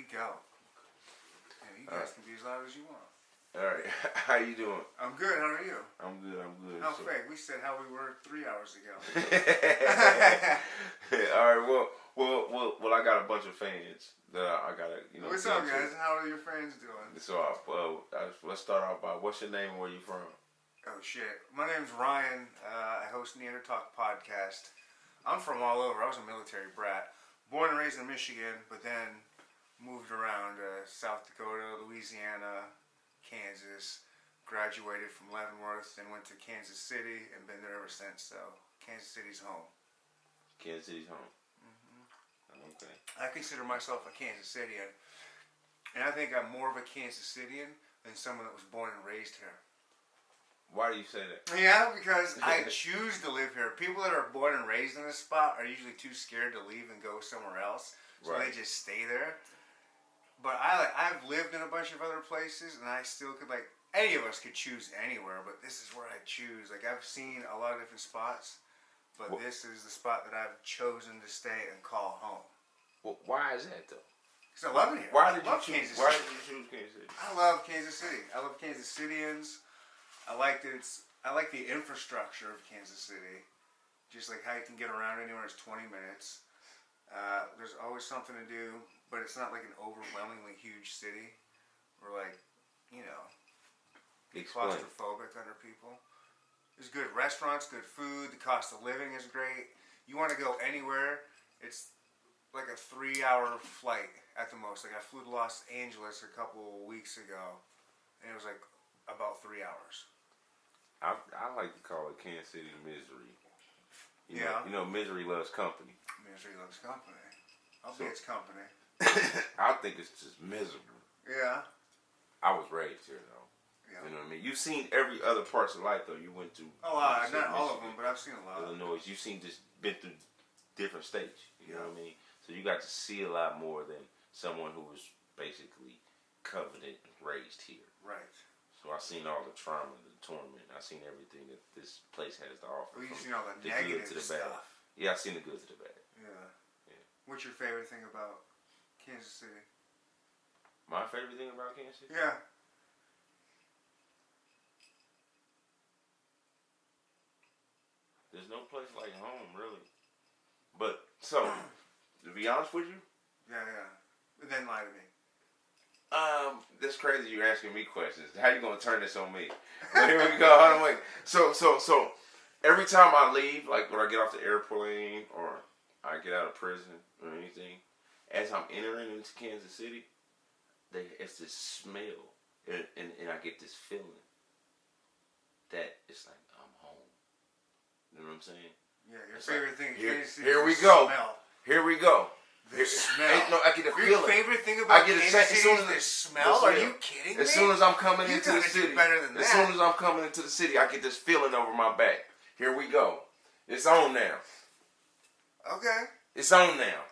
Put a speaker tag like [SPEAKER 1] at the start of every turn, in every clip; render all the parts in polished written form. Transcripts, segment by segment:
[SPEAKER 1] we go. Yeah, you guys can be as loud as you want.
[SPEAKER 2] All right. How you doing?
[SPEAKER 1] I'm good. How are you?
[SPEAKER 2] I'm good.
[SPEAKER 1] How fake? We said how we were 3 hours ago.
[SPEAKER 2] All right. Well. I got a bunch of fans that I gotta,
[SPEAKER 1] What's up, guys? How are your fans doing?
[SPEAKER 2] So, let's start off by what's your name and where you from?
[SPEAKER 1] Oh shit. My name's Ryan. I host Neandertalk podcast. I'm from all over. I was a military brat. Born and raised in Michigan, but then moved around South Dakota, Louisiana, Kansas. Graduated from Leavenworth, then went to Kansas City, and been there ever since. So, Kansas City's home.
[SPEAKER 2] Kansas City's home. Okay.
[SPEAKER 1] I consider myself a Kansas Cityan. And I think I'm more of a Kansas Cityan than someone that was born and raised here.
[SPEAKER 2] Why do you say that?
[SPEAKER 1] Yeah, because I choose to live here. People that are born and raised in a spot are usually too scared to leave and go somewhere else, so they just stay there. But I've lived in a bunch of other places, and I still could any of us could choose anywhere, but this is where I choose. I've seen a lot of different spots, but this is the spot that I've chosen to stay and call home.
[SPEAKER 2] Well, why is that though?
[SPEAKER 1] Because I love it here.
[SPEAKER 2] Why did you choose Kansas City?
[SPEAKER 1] I love Kansas City. I love Kansas Cityans. I like the infrastructure of Kansas City. Just how you can get around anywhere. It's 20 minutes. There's always something to do, but it's not like an overwhelmingly huge city. We're claustrophobic under people. There's good restaurants, good food. The cost of living is great. You want to go anywhere, it's like a 3-hour flight at the most. I flew to Los Angeles a couple weeks ago, and it was about 3 hours.
[SPEAKER 2] I like to call it Kansas City misery. You know, misery loves company.
[SPEAKER 1] Misery loves company. I'll be its company.
[SPEAKER 2] I think it's just miserable.
[SPEAKER 1] Yeah.
[SPEAKER 2] I was raised here, though.
[SPEAKER 1] Yeah.
[SPEAKER 2] You know what I mean? You've seen every other parts of life, though. You went to...
[SPEAKER 1] Oh, not all of them, but I've seen a lot.
[SPEAKER 2] Illinois. You've been through different states. You know what I mean? So you got to see a lot more than someone who was basically covenant raised here.
[SPEAKER 1] Right.
[SPEAKER 2] So I've seen all the trauma, the torment. I've seen everything that this place has to offer.
[SPEAKER 1] Well, you've seen all the negative
[SPEAKER 2] good to the
[SPEAKER 1] stuff.
[SPEAKER 2] bad. Yeah, I've seen the good to the bad.
[SPEAKER 1] Yeah. What's your favorite thing about Kansas City?
[SPEAKER 2] My favorite thing about Kansas City?
[SPEAKER 1] Yeah.
[SPEAKER 2] There's no place like home, really. But, so, to be honest with you?
[SPEAKER 1] Yeah. But then lie to me.
[SPEAKER 2] That's crazy you're asking me questions. How you gonna turn this on me? Well, here we go. Hold on, wait. So, every time I leave, when I get off the airplane or I get out of prison or anything, as I'm entering into Kansas City, it's this smell, and I get this feeling that it's like I'm home. You know what I'm saying?
[SPEAKER 1] Yeah, your favorite thing.
[SPEAKER 2] Here we go.
[SPEAKER 1] Smell.
[SPEAKER 2] Here we go.
[SPEAKER 1] The smell.
[SPEAKER 2] I get a feeling.
[SPEAKER 1] Your favorite thing about Kansas City is the smell? Are you kidding me?
[SPEAKER 2] As soon as I'm coming into the city,
[SPEAKER 1] do better than that.
[SPEAKER 2] As soon as I'm coming into the city, I get this feeling over my back. Here we go. It's on now.
[SPEAKER 1] Okay.
[SPEAKER 2] It's on now.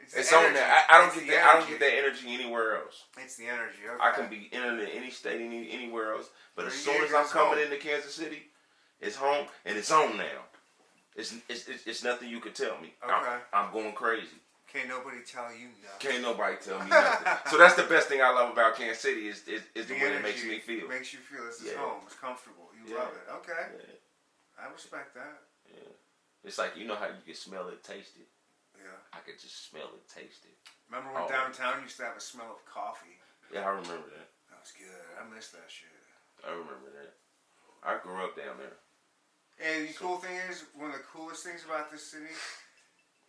[SPEAKER 2] It's on now. I don't get that energy anywhere else.
[SPEAKER 1] It's the energy. Okay.
[SPEAKER 2] I can be in any state, anywhere else. But as soon as I'm coming into Kansas City, it's home and it's on now. It's nothing you can tell me.
[SPEAKER 1] Okay.
[SPEAKER 2] I'm going crazy.
[SPEAKER 1] Can't nobody tell you nothing.
[SPEAKER 2] Can't nobody tell me nothing. So that's the best thing I love about Kansas City is the way it makes me feel.
[SPEAKER 1] It makes you feel this is home. It's comfortable. You love it. Okay. Yeah. I respect that.
[SPEAKER 2] Yeah. It's like, you know how you can smell it, taste it?
[SPEAKER 1] Yeah.
[SPEAKER 2] I could just smell it, taste it.
[SPEAKER 1] Remember when downtown used to have a smell of coffee?
[SPEAKER 2] Yeah, I remember that.
[SPEAKER 1] That was good. I miss that shit.
[SPEAKER 2] I remember that. I grew up down there.
[SPEAKER 1] And the cool thing is, one of the coolest things about this city,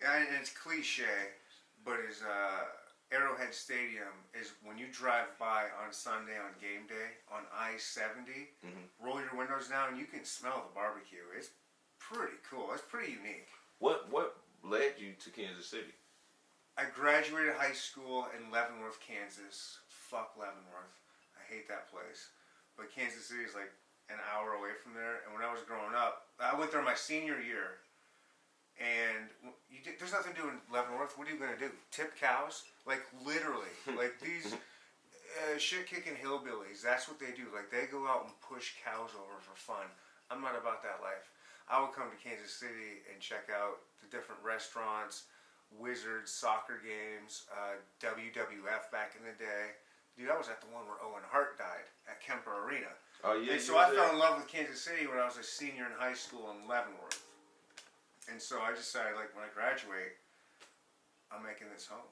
[SPEAKER 1] and it's cliche, but is Arrowhead Stadium is when you drive by on Sunday on game day on I-70, roll your windows down, you can smell the barbecue. It's pretty cool. It's pretty unique.
[SPEAKER 2] What led you to Kansas City?
[SPEAKER 1] I graduated high school in Leavenworth, Kansas. Fuck Leavenworth. I hate that place. But Kansas City is an hour away from there. And when I was growing up, I went there my senior year. And there's nothing to do in Leavenworth. What are you going to do? Tip cows? Literally. These shit-kicking hillbillies, that's what they do. They go out and push cows over for fun. I'm not about that life. I would come to Kansas City and check out the different restaurants, Wizards soccer games, WWF back in the day. Dude, I was at the one where Owen Hart died at Kemper Arena.
[SPEAKER 2] Oh yeah.
[SPEAKER 1] And so I fell in love with Kansas City when I was a senior in high school in Leavenworth. And so I decided, like, when I graduate, I'm making this home.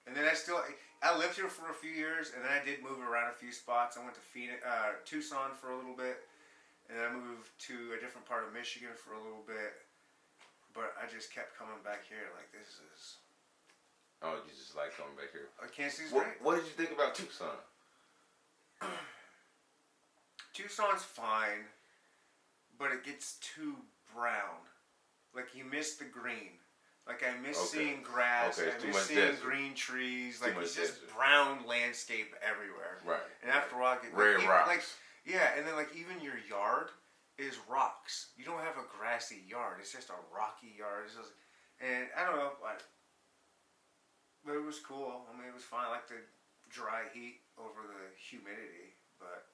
[SPEAKER 1] And then I lived here for a few years, and then I did move around a few spots. I went to Tucson for a little bit, and then I moved to a different part of Michigan for a little bit. But I just kept coming back here, like, this is...
[SPEAKER 2] Oh, you just like coming back here.
[SPEAKER 1] Kansas City's great.
[SPEAKER 2] What did you think about Tucson?
[SPEAKER 1] Tucson's fine, but it gets too brown. Like, you miss the green. Like, I miss seeing grass. I miss seeing green trees. Like, it's just brown landscape everywhere.
[SPEAKER 2] Right.
[SPEAKER 1] And after a while, it gets...
[SPEAKER 2] Red rocks.
[SPEAKER 1] Like, yeah, and then, like, even your yard is rocks. You don't have a grassy yard. It's just a rocky yard. It's just, and I don't know, but it was cool. I mean, it was fine. I like the dry heat over the humidity, but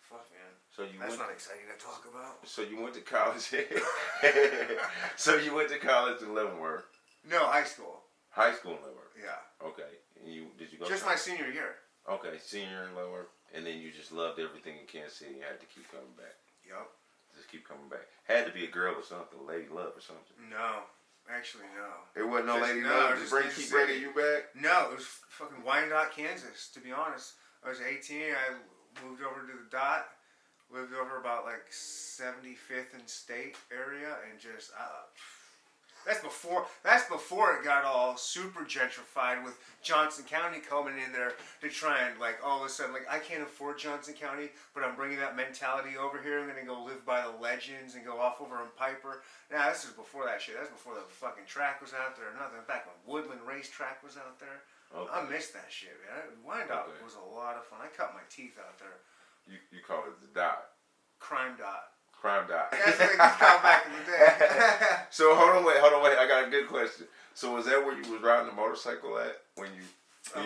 [SPEAKER 1] fuck, man. That's not exciting to talk about.
[SPEAKER 2] So you went to college. So you went to college in Leavenworth.
[SPEAKER 1] No, high school.
[SPEAKER 2] High school in Leavenworth.
[SPEAKER 1] Yeah.
[SPEAKER 2] Okay. And did you go?
[SPEAKER 1] Just my senior year.
[SPEAKER 2] Okay, senior in Leavenworth, and then you just loved everything in Kansas City. You had to keep coming back.
[SPEAKER 1] Yep.
[SPEAKER 2] Just keep coming back. Had to be a girl or something, lady love or something.
[SPEAKER 1] No. Actually, no.
[SPEAKER 2] It wasn't no lady love. Just keep bringing you back.
[SPEAKER 1] No, it was fucking Wyandotte, Kansas. To be honest, I was 18. I moved over to the dot, lived over about like 75th and State area, and just that's before it got all super gentrified with Johnson County coming in there to try and like all of a sudden like I can't afford Johnson County, but I'm bringing that mentality over here. I'm gonna go live by the legends and go off over in Piper. Now this is before that shit. That's before the fucking track was out there. Nothing back when Woodland Racetrack was out there. Okay. I missed that shit, man. Wyandotte was a lot of fun. I cut my teeth out there.
[SPEAKER 2] You call it the dot.
[SPEAKER 1] Crime dot.
[SPEAKER 2] Crime dot.
[SPEAKER 1] That's what it was called back in the day.
[SPEAKER 2] So hold on, wait. I got a good question. So was that where you was riding a motorcycle at when you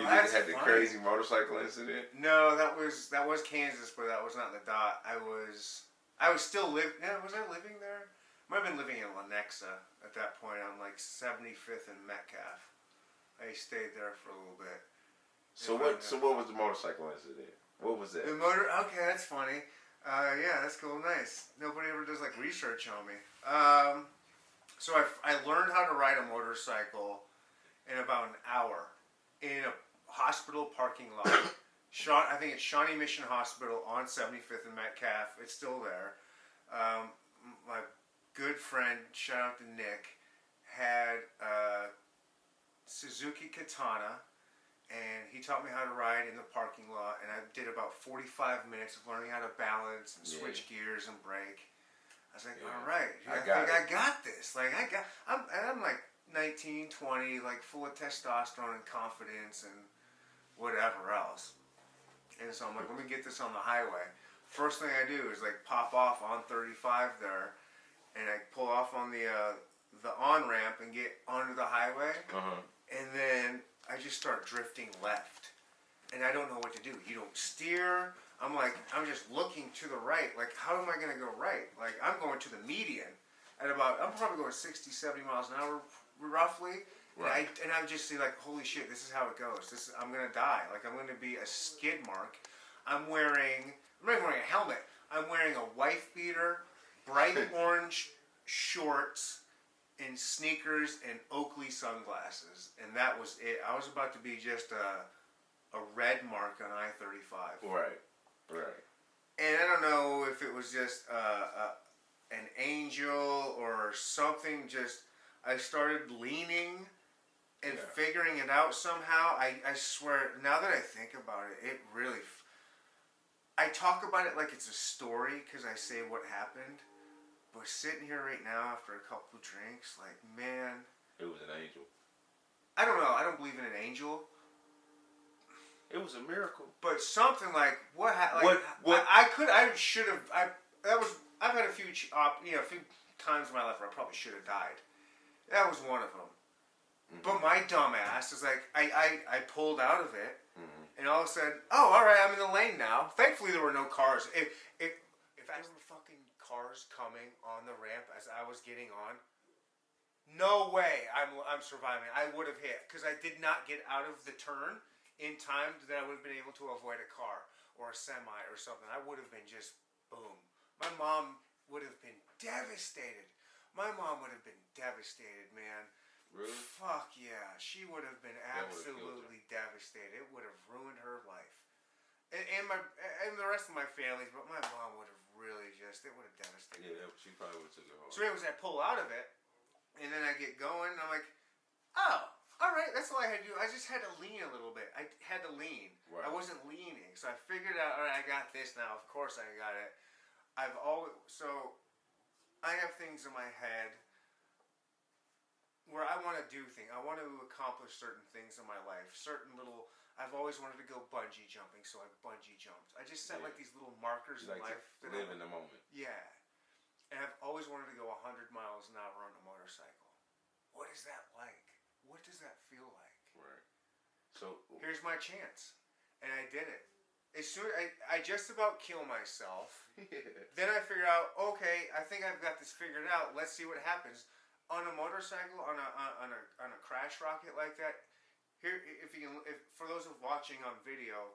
[SPEAKER 2] had the crazy motorcycle incident?
[SPEAKER 1] No, that was Kansas, but that was not the dot. I was still living. Yeah, was I living there? Might have been living in Lenexa at that point on like 75th and Metcalf. I stayed there for a little bit.
[SPEAKER 2] So what was the motorcycle incident? What was that?
[SPEAKER 1] The motor. Okay, that's funny. Yeah, that's cool. Nice. Nobody ever does like research on me. So I learned how to ride a motorcycle in about an hour in a hospital parking lot. I think it's Shawnee Mission Hospital on 75th and Metcalf. It's still there. My good friend, shout out to Nick, had a Suzuki Katana. And he taught me how to ride in the parking lot, and I did about 45 minutes of learning how to balance and switch gears and brake. I was like, all right, I got this. Like I'm like 19, 20, like full of testosterone and confidence and whatever else. And so I'm like, let me get this on the highway. First thing I do is like pop off on 35 there, and I pull off on the on ramp and get onto the highway, and then I just start drifting left, and I don't know what to do. You don't steer. I'm just looking to the right. Like, how am I going to go right? Like, I'm going to the median at I'm probably going 60, 70 miles an hour, roughly. Right. And I'm just like, holy shit, this is how it goes. I'm going to die. Like, I'm going to be a skid mark. I'm not even wearing a helmet. I'm wearing a wife beater, bright orange shorts, in sneakers and Oakley sunglasses, and that was it. I was about to be just a red mark on I-35. Right. And I don't know if it was just an angel or something. Just I started leaning and figuring it out somehow. I swear, now that I think about it, it really. I talk about it like it's a story because I say what happened. But sitting here right now after a couple of drinks, like, man.
[SPEAKER 2] It was an angel.
[SPEAKER 1] I don't know. I don't believe in an angel.
[SPEAKER 2] It was a miracle.
[SPEAKER 1] But something like, what happened?
[SPEAKER 2] Like,
[SPEAKER 1] I've had a few times in my life where I probably should have died. That was one of them. Mm-hmm. But my dumb ass is like, I pulled out of it, and all of a sudden, oh, all right, I'm in the lane now. Thankfully, there were no cars. If there were fucking cars coming on the ramp as I was getting on, no way I'm I'm surviving. I would have hit because I did not get out of the turn in time that I would have been able to avoid a car or a semi or something. I would have been just boom. My mom would have been devastated. Man.
[SPEAKER 2] Really?
[SPEAKER 1] Fuck yeah. She would have been
[SPEAKER 2] That would've killed
[SPEAKER 1] absolutely devastated. It would have ruined her life. And the rest of my families, but my mom would have really just, it would have devastated.
[SPEAKER 2] Yeah, she probably would have took it hard.
[SPEAKER 1] So anyways, I pull out of it, and then I get going, and I'm like, oh, all right, that's all I had to do. I just had to lean a little bit. I had to lean.
[SPEAKER 2] Right.
[SPEAKER 1] I wasn't leaning. So I figured out, all right, I got this now. Of course I got it. So I have things in my head where I want to do things. I want to accomplish certain things in my life. I've always wanted to go bungee jumping, so I bungee jumped. I just set like these little markers in life.
[SPEAKER 2] To live in the moment.
[SPEAKER 1] Yeah. And I've always wanted to go 100 miles an hour on a motorcycle. What is that like? What does that feel like?
[SPEAKER 2] Right. So
[SPEAKER 1] here's my chance. And I did it. As soon I just about kill myself. Then I figure out, okay, I think I've got this figured out. Let's see what happens. On a motorcycle, on a crash rocket like that, here, if for those of watching on video,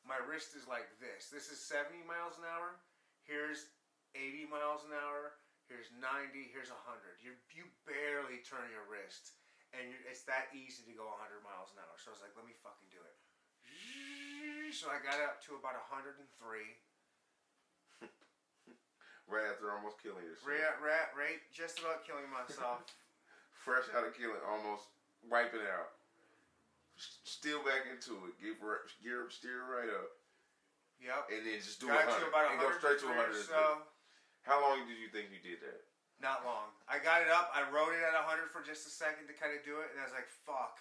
[SPEAKER 1] my wrist is like this. This is 70 miles an hour. Here's 80 miles an hour. Here's 90. Here's 100. You barely turn your wrist, and it's that easy to go 100 miles an hour. So I was like, let me fucking do it. So I got up to about 103.
[SPEAKER 2] Right after almost killing yourself.
[SPEAKER 1] Right, just about killing myself.
[SPEAKER 2] Fresh out of killing, almost wiping it out. Still back into it. Steer right up.
[SPEAKER 1] Yep.
[SPEAKER 2] And then just do
[SPEAKER 1] got
[SPEAKER 2] 100.
[SPEAKER 1] To about
[SPEAKER 2] and go straight to 100.
[SPEAKER 1] So.
[SPEAKER 2] How long did you think you did that?
[SPEAKER 1] Not long. I got it up. I rode it at 100 for just a second to kind of do it, and I was like, fuck.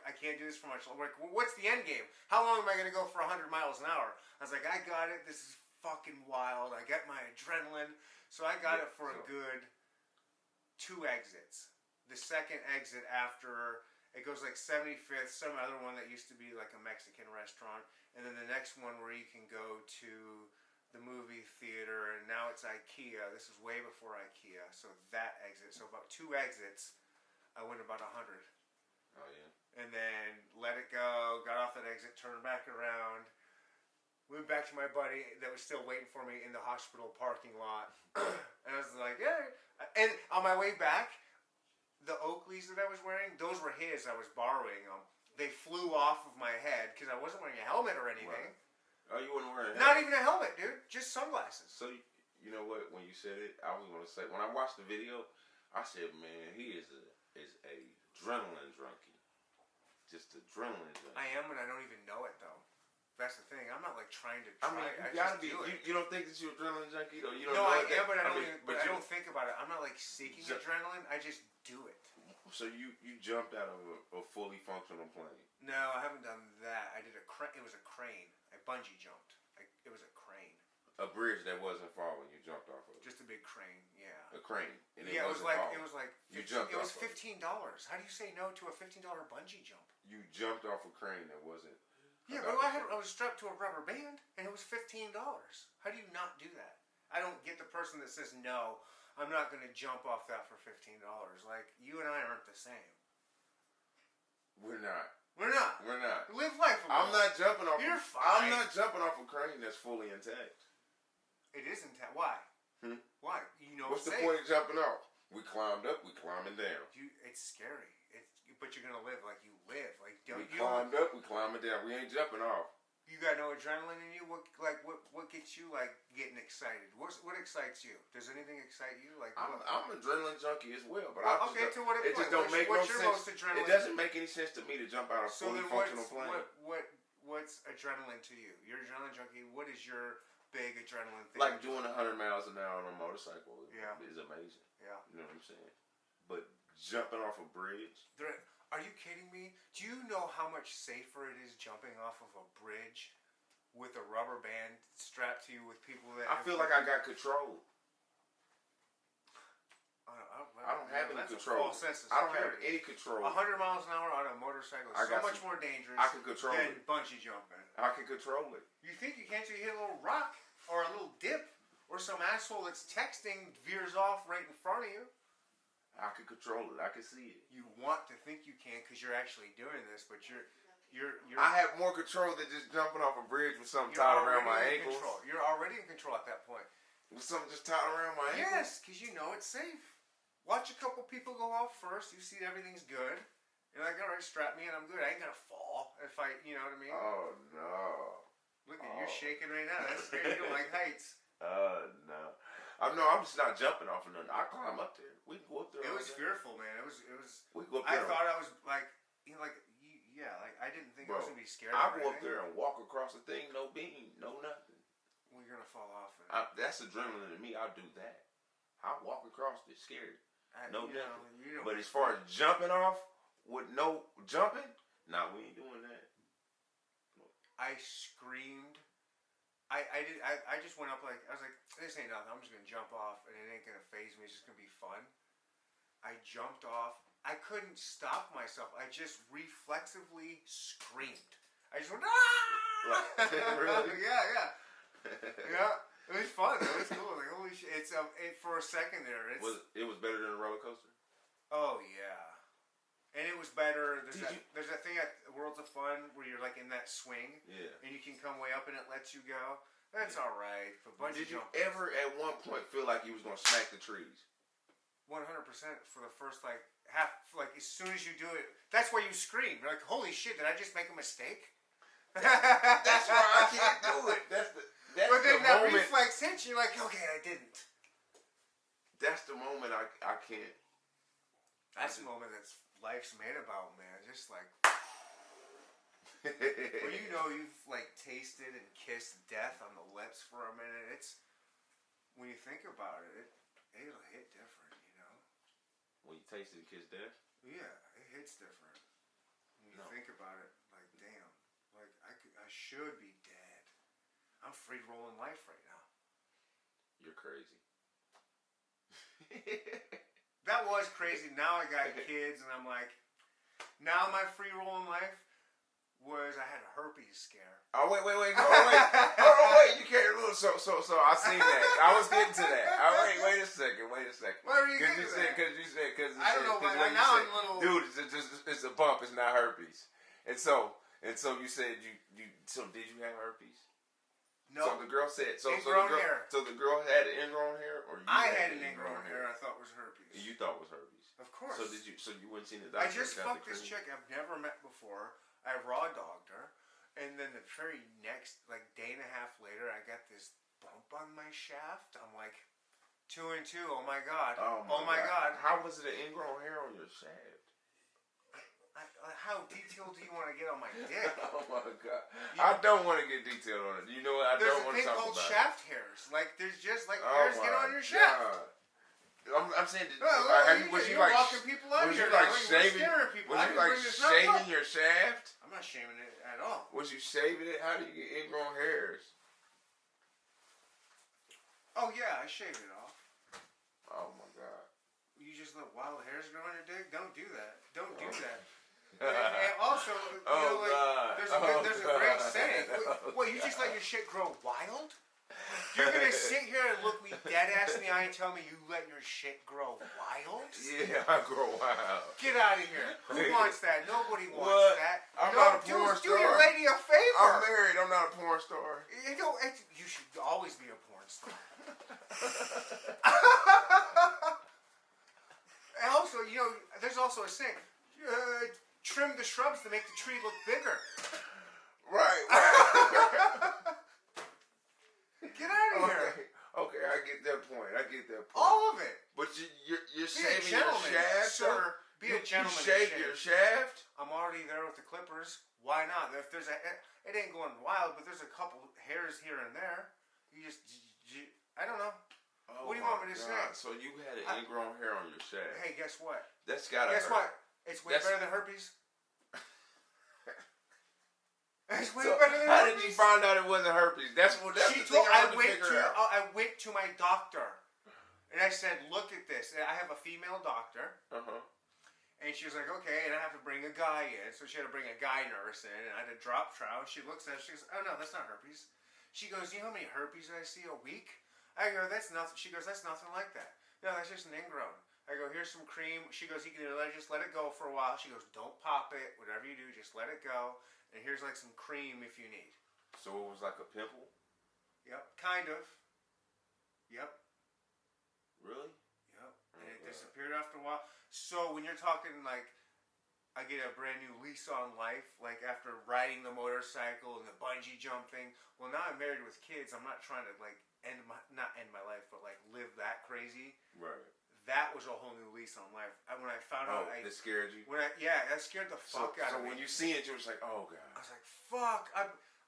[SPEAKER 1] I can't do this for much longer. Like, what's the end game? How long am I going to go for 100 miles an hour? I was like, I got it. This is fucking wild. I got my adrenaline. So I got it for a good 2 exits. The second exit after, it goes like 75th, some other one that used to be like a Mexican restaurant, and then the next one where you can go to the movie theater, and now it's IKEA. This is way before IKEA, so that exit. So about 2 exits, I went about 100.
[SPEAKER 2] Oh, yeah.
[SPEAKER 1] And then let it go, got off that exit, turned back around, went back to my buddy that was still waiting for me in the hospital parking lot. And I was like, yeah. And on my way back, the Oakleys that I was wearing, those were his. I was borrowing them. They flew off of my head because I wasn't wearing a helmet or anything.
[SPEAKER 2] Right. Oh, you weren't wearing a helmet?
[SPEAKER 1] Not even a helmet, dude. Just sunglasses.
[SPEAKER 2] So, you know what? When you said it, I was going to say, when I watched the video, I said, man, he is a adrenaline junkie. Just adrenaline junkie.
[SPEAKER 1] I am, and I don't even know it, though. That's the thing. I'm not like trying to
[SPEAKER 2] I
[SPEAKER 1] try.
[SPEAKER 2] mean, you gotta be. You don't think that you're adrenaline junkie, though? You don't
[SPEAKER 1] no,
[SPEAKER 2] know
[SPEAKER 1] I
[SPEAKER 2] that?
[SPEAKER 1] am, but I don't.
[SPEAKER 2] mean,
[SPEAKER 1] But I don't think about it. I'm not like seeking adrenaline. I just do it.
[SPEAKER 2] So you jumped out of a fully functional plane?
[SPEAKER 1] No, I haven't done that. I did it was a crane. I bungee jumped. It was a crane.
[SPEAKER 2] A bridge that wasn't falling. You jumped off of.
[SPEAKER 1] Just a big crane. Yeah.
[SPEAKER 2] A crane. And
[SPEAKER 1] yeah, it was like
[SPEAKER 2] falling.
[SPEAKER 1] it was like 15,
[SPEAKER 2] you jumped.
[SPEAKER 1] It was
[SPEAKER 2] off
[SPEAKER 1] $15. How do you say no to a $15 bungee jump?
[SPEAKER 2] You jumped off a crane that wasn't.
[SPEAKER 1] Yeah, but I was strapped to a rubber band, and it was $15. How do you not do that? I don't get the person that says no. I'm not going to jump off that for $15. Like, you and I aren't the same.
[SPEAKER 2] We're not.
[SPEAKER 1] We're not.
[SPEAKER 2] We're not.
[SPEAKER 1] Live life.
[SPEAKER 2] I'm not jumping off.
[SPEAKER 1] You're fine.
[SPEAKER 2] I'm not jumping off a crane that's fully intact.
[SPEAKER 1] It is intact. Why? Why? You know.
[SPEAKER 2] What's the point of jumping off? We climbed up. We climbing down.
[SPEAKER 1] It's scary. But you're gonna live like you live. Like
[SPEAKER 2] we climbed up. We climbing down. We ain't jumping off.
[SPEAKER 1] You got no adrenaline in you. What gets you like getting excited? What excites you? Does anything excite you? Like
[SPEAKER 2] I'm an adrenaline junkie as well, but
[SPEAKER 1] to what
[SPEAKER 2] it just don't make no sense.
[SPEAKER 1] Most adrenaline?
[SPEAKER 2] It doesn't make any sense to me to jump out of a fully functional plane.
[SPEAKER 1] What's adrenaline to you? You're an adrenaline junkie. What is your big adrenaline thing?
[SPEAKER 2] Like doing 100 miles an hour on a motorcycle is amazing.
[SPEAKER 1] Yeah.
[SPEAKER 2] You know what I'm saying? But jumping off a bridge.
[SPEAKER 1] Are you kidding me? Do you know how much safer it is jumping off of a bridge with a rubber band strapped to you with people that...
[SPEAKER 2] I feel like I got control.
[SPEAKER 1] I
[SPEAKER 2] don't have any control.
[SPEAKER 1] A false sense of
[SPEAKER 2] I don't
[SPEAKER 1] security.
[SPEAKER 2] have any control.
[SPEAKER 1] 100 miles an hour on a motorcycle is so much more dangerous than bungee jumping.
[SPEAKER 2] I can control it.
[SPEAKER 1] You think you can't? So you hit a little rock or a little dip or some asshole that's texting veers off right in front of you.
[SPEAKER 2] I can control it. I can see it.
[SPEAKER 1] You want to think you can because you're actually doing this, but you're.
[SPEAKER 2] I have more control than just jumping off a bridge with something tied around my ankles.
[SPEAKER 1] You're already in control at that point.
[SPEAKER 2] With something just tied around my ankles?
[SPEAKER 1] Yes, because you know it's safe. Watch a couple people go off first. You see everything's good. You're like, all right, strap me in. I'm good. I ain't going to fall if I, you know what I mean?
[SPEAKER 2] Oh, no.
[SPEAKER 1] Look at you shaking right now. That's scary. You don't like heights.
[SPEAKER 2] No. I'm just not jumping off of nothing. I climb up there. We can go up there.
[SPEAKER 1] It was fearful, man. It was.
[SPEAKER 2] We can go up there.
[SPEAKER 1] I thought I was like, you know, like, yeah, like I didn't think I was gonna be scared.
[SPEAKER 2] I go up there and walk across the thing, no beam, no nothing.
[SPEAKER 1] Well, you're gonna fall off.
[SPEAKER 2] That's adrenaline to me. I'll do that. I'll walk across it scared. Nothing. But as far as jumping off with no jumping, nah, we ain't doing that.
[SPEAKER 1] I screamed. I just went up like I was like, this ain't nothing. I'm just gonna jump off and it ain't gonna faze me. It's just gonna be fun. I jumped off. I couldn't stop myself. I just reflexively screamed. I just went, ah!
[SPEAKER 2] Really?
[SPEAKER 1] Yeah. It was fun. It was cool. Like, holy shit! It's for a second there. It
[SPEAKER 2] was better than a roller coaster.
[SPEAKER 1] Oh yeah, and it was better. There's that thing at Worlds of Fun where you're like in that swing.
[SPEAKER 2] Yeah. And
[SPEAKER 1] you can come way up and it lets you go. That's all right. But bungee jump.
[SPEAKER 2] Did you ever at one point feel like you was gonna smack the trees?
[SPEAKER 1] 100% for the first like half. Like as soon as you do it, that's why you scream. You're like, holy shit! Did I just make a mistake?
[SPEAKER 2] That's why I can't do it. That's
[SPEAKER 1] but then
[SPEAKER 2] the
[SPEAKER 1] that
[SPEAKER 2] moment,
[SPEAKER 1] reflex hits you. Like, okay, I didn't.
[SPEAKER 2] That's the moment I can't.
[SPEAKER 1] That's the moment that's life's made about, man. Just like, well, you know, you've like tasted and kissed death on the lips for a minute. It's when you think about it, it'll hit different, you know.
[SPEAKER 2] When you taste and kiss death.
[SPEAKER 1] Yeah, it hits different. When you think about it, like, damn, like I should be dead. I'm free rolling life right now.
[SPEAKER 2] You're crazy.
[SPEAKER 1] That was crazy. Now I got kids, and I'm like, now my free rolling life was I had a herpes scare.
[SPEAKER 2] Oh wait, wait, you can't lose. So I seen that. I was getting to that. Wait a second.
[SPEAKER 1] Why were you getting to that?
[SPEAKER 2] Because
[SPEAKER 1] I don't know, but now I'm a little.
[SPEAKER 2] Dude, it's a bump. It's not herpes. And so you said you. So did you have herpes?
[SPEAKER 1] No.
[SPEAKER 2] So the girl said.
[SPEAKER 1] Ingrown hair.
[SPEAKER 2] So the girl had ingrown hair, or
[SPEAKER 1] I had an ingrown hair. I thought was herpes.
[SPEAKER 2] You thought it was herpes.
[SPEAKER 1] Of course.
[SPEAKER 2] So did you? So you wouldn't see the doctor?
[SPEAKER 1] I just fucked this chick I've never met before. I raw dogged her, and then the very next day and a half later, I got this bump on my shaft. I'm like, 2 and 2. Oh my god. Oh my god.
[SPEAKER 2] How was it an ingrown hair on your shaft?
[SPEAKER 1] How detailed do you want to get on my dick?
[SPEAKER 2] Oh my god! I don't want to get detailed on it. You know what? I don't want to talk about it.
[SPEAKER 1] There's a thing called shaft hairs. Like there's just hairs get on your shaft.
[SPEAKER 2] I'm saying,
[SPEAKER 1] was you like walking people out here?
[SPEAKER 2] Was you like shaving your shaft?
[SPEAKER 1] I'm not shaving it at all.
[SPEAKER 2] Was you shaving it? How do you get ingrown hairs?
[SPEAKER 1] Oh yeah, I shaved it off.
[SPEAKER 2] Oh my god!
[SPEAKER 1] You just let wild hairs grow on your dick? Don't do that. Don't do that. And also, there's a great saying. What, you just let your shit grow wild? You're gonna sit here and look me dead ass in the eye and tell me you let your shit grow wild?
[SPEAKER 2] Yeah, I grow wild.
[SPEAKER 1] Get out of here. Who wants that? Nobody wants that.
[SPEAKER 2] I'm not a porn star.
[SPEAKER 1] Do your lady a favor.
[SPEAKER 2] I'm married. I'm not a porn star.
[SPEAKER 1] You should always be a porn star. And also, there's also a saying. Trim the shrubs to make the tree look bigger.
[SPEAKER 2] Right.
[SPEAKER 1] Get out of here.
[SPEAKER 2] Okay, I get that point.
[SPEAKER 1] All of it.
[SPEAKER 2] But you're shaving your shaft,
[SPEAKER 1] sir. Be a gentleman.
[SPEAKER 2] You shaved your shaft.
[SPEAKER 1] I'm already there with the clippers. Why not? If there's it ain't going wild, but there's a couple hairs here and there. I don't know.
[SPEAKER 2] Oh,
[SPEAKER 1] what do you want me to say?
[SPEAKER 2] So you had an ingrown hair on your shaft.
[SPEAKER 1] Hey, guess what?
[SPEAKER 2] That's gotta
[SPEAKER 1] Guess
[SPEAKER 2] hurt.
[SPEAKER 1] what? It's way better than herpes. It's way better than herpes.
[SPEAKER 2] How did you find out it wasn't herpes? That's the thing I want to figure out.
[SPEAKER 1] I went to my doctor, and I said, "Look at this." And I have a female doctor. And she was like, "Okay," and I have to bring a guy in, so she had to bring a guy nurse in, and I had to drop trout. She looks at it, she goes, "Oh no, that's not herpes." She goes, "You know how many herpes I see a week?" I go, "That's nothing." She goes, "That's nothing like that. No, that's just an ingrown." I go, here's some cream. She goes, you can just let it go for a while. She goes, don't pop it. Whatever you do, just let it go. And here's like some cream if you need.
[SPEAKER 2] So it was like a pimple?
[SPEAKER 1] Yep, kind of. Yep.
[SPEAKER 2] Really?
[SPEAKER 1] Yep. And it disappeared after a while. So when you're talking like, I get a brand new lease on life, like after riding the motorcycle and the bungee jumping. Well, now I'm married with kids. I'm not trying to like not end my life, but like live that crazy.
[SPEAKER 2] Right.
[SPEAKER 1] That was a whole new lease on life. When I found out,
[SPEAKER 2] that scared you.
[SPEAKER 1] That scared the fuck out of me.
[SPEAKER 2] So when you see it, you was like, oh god.
[SPEAKER 1] I was like, fuck.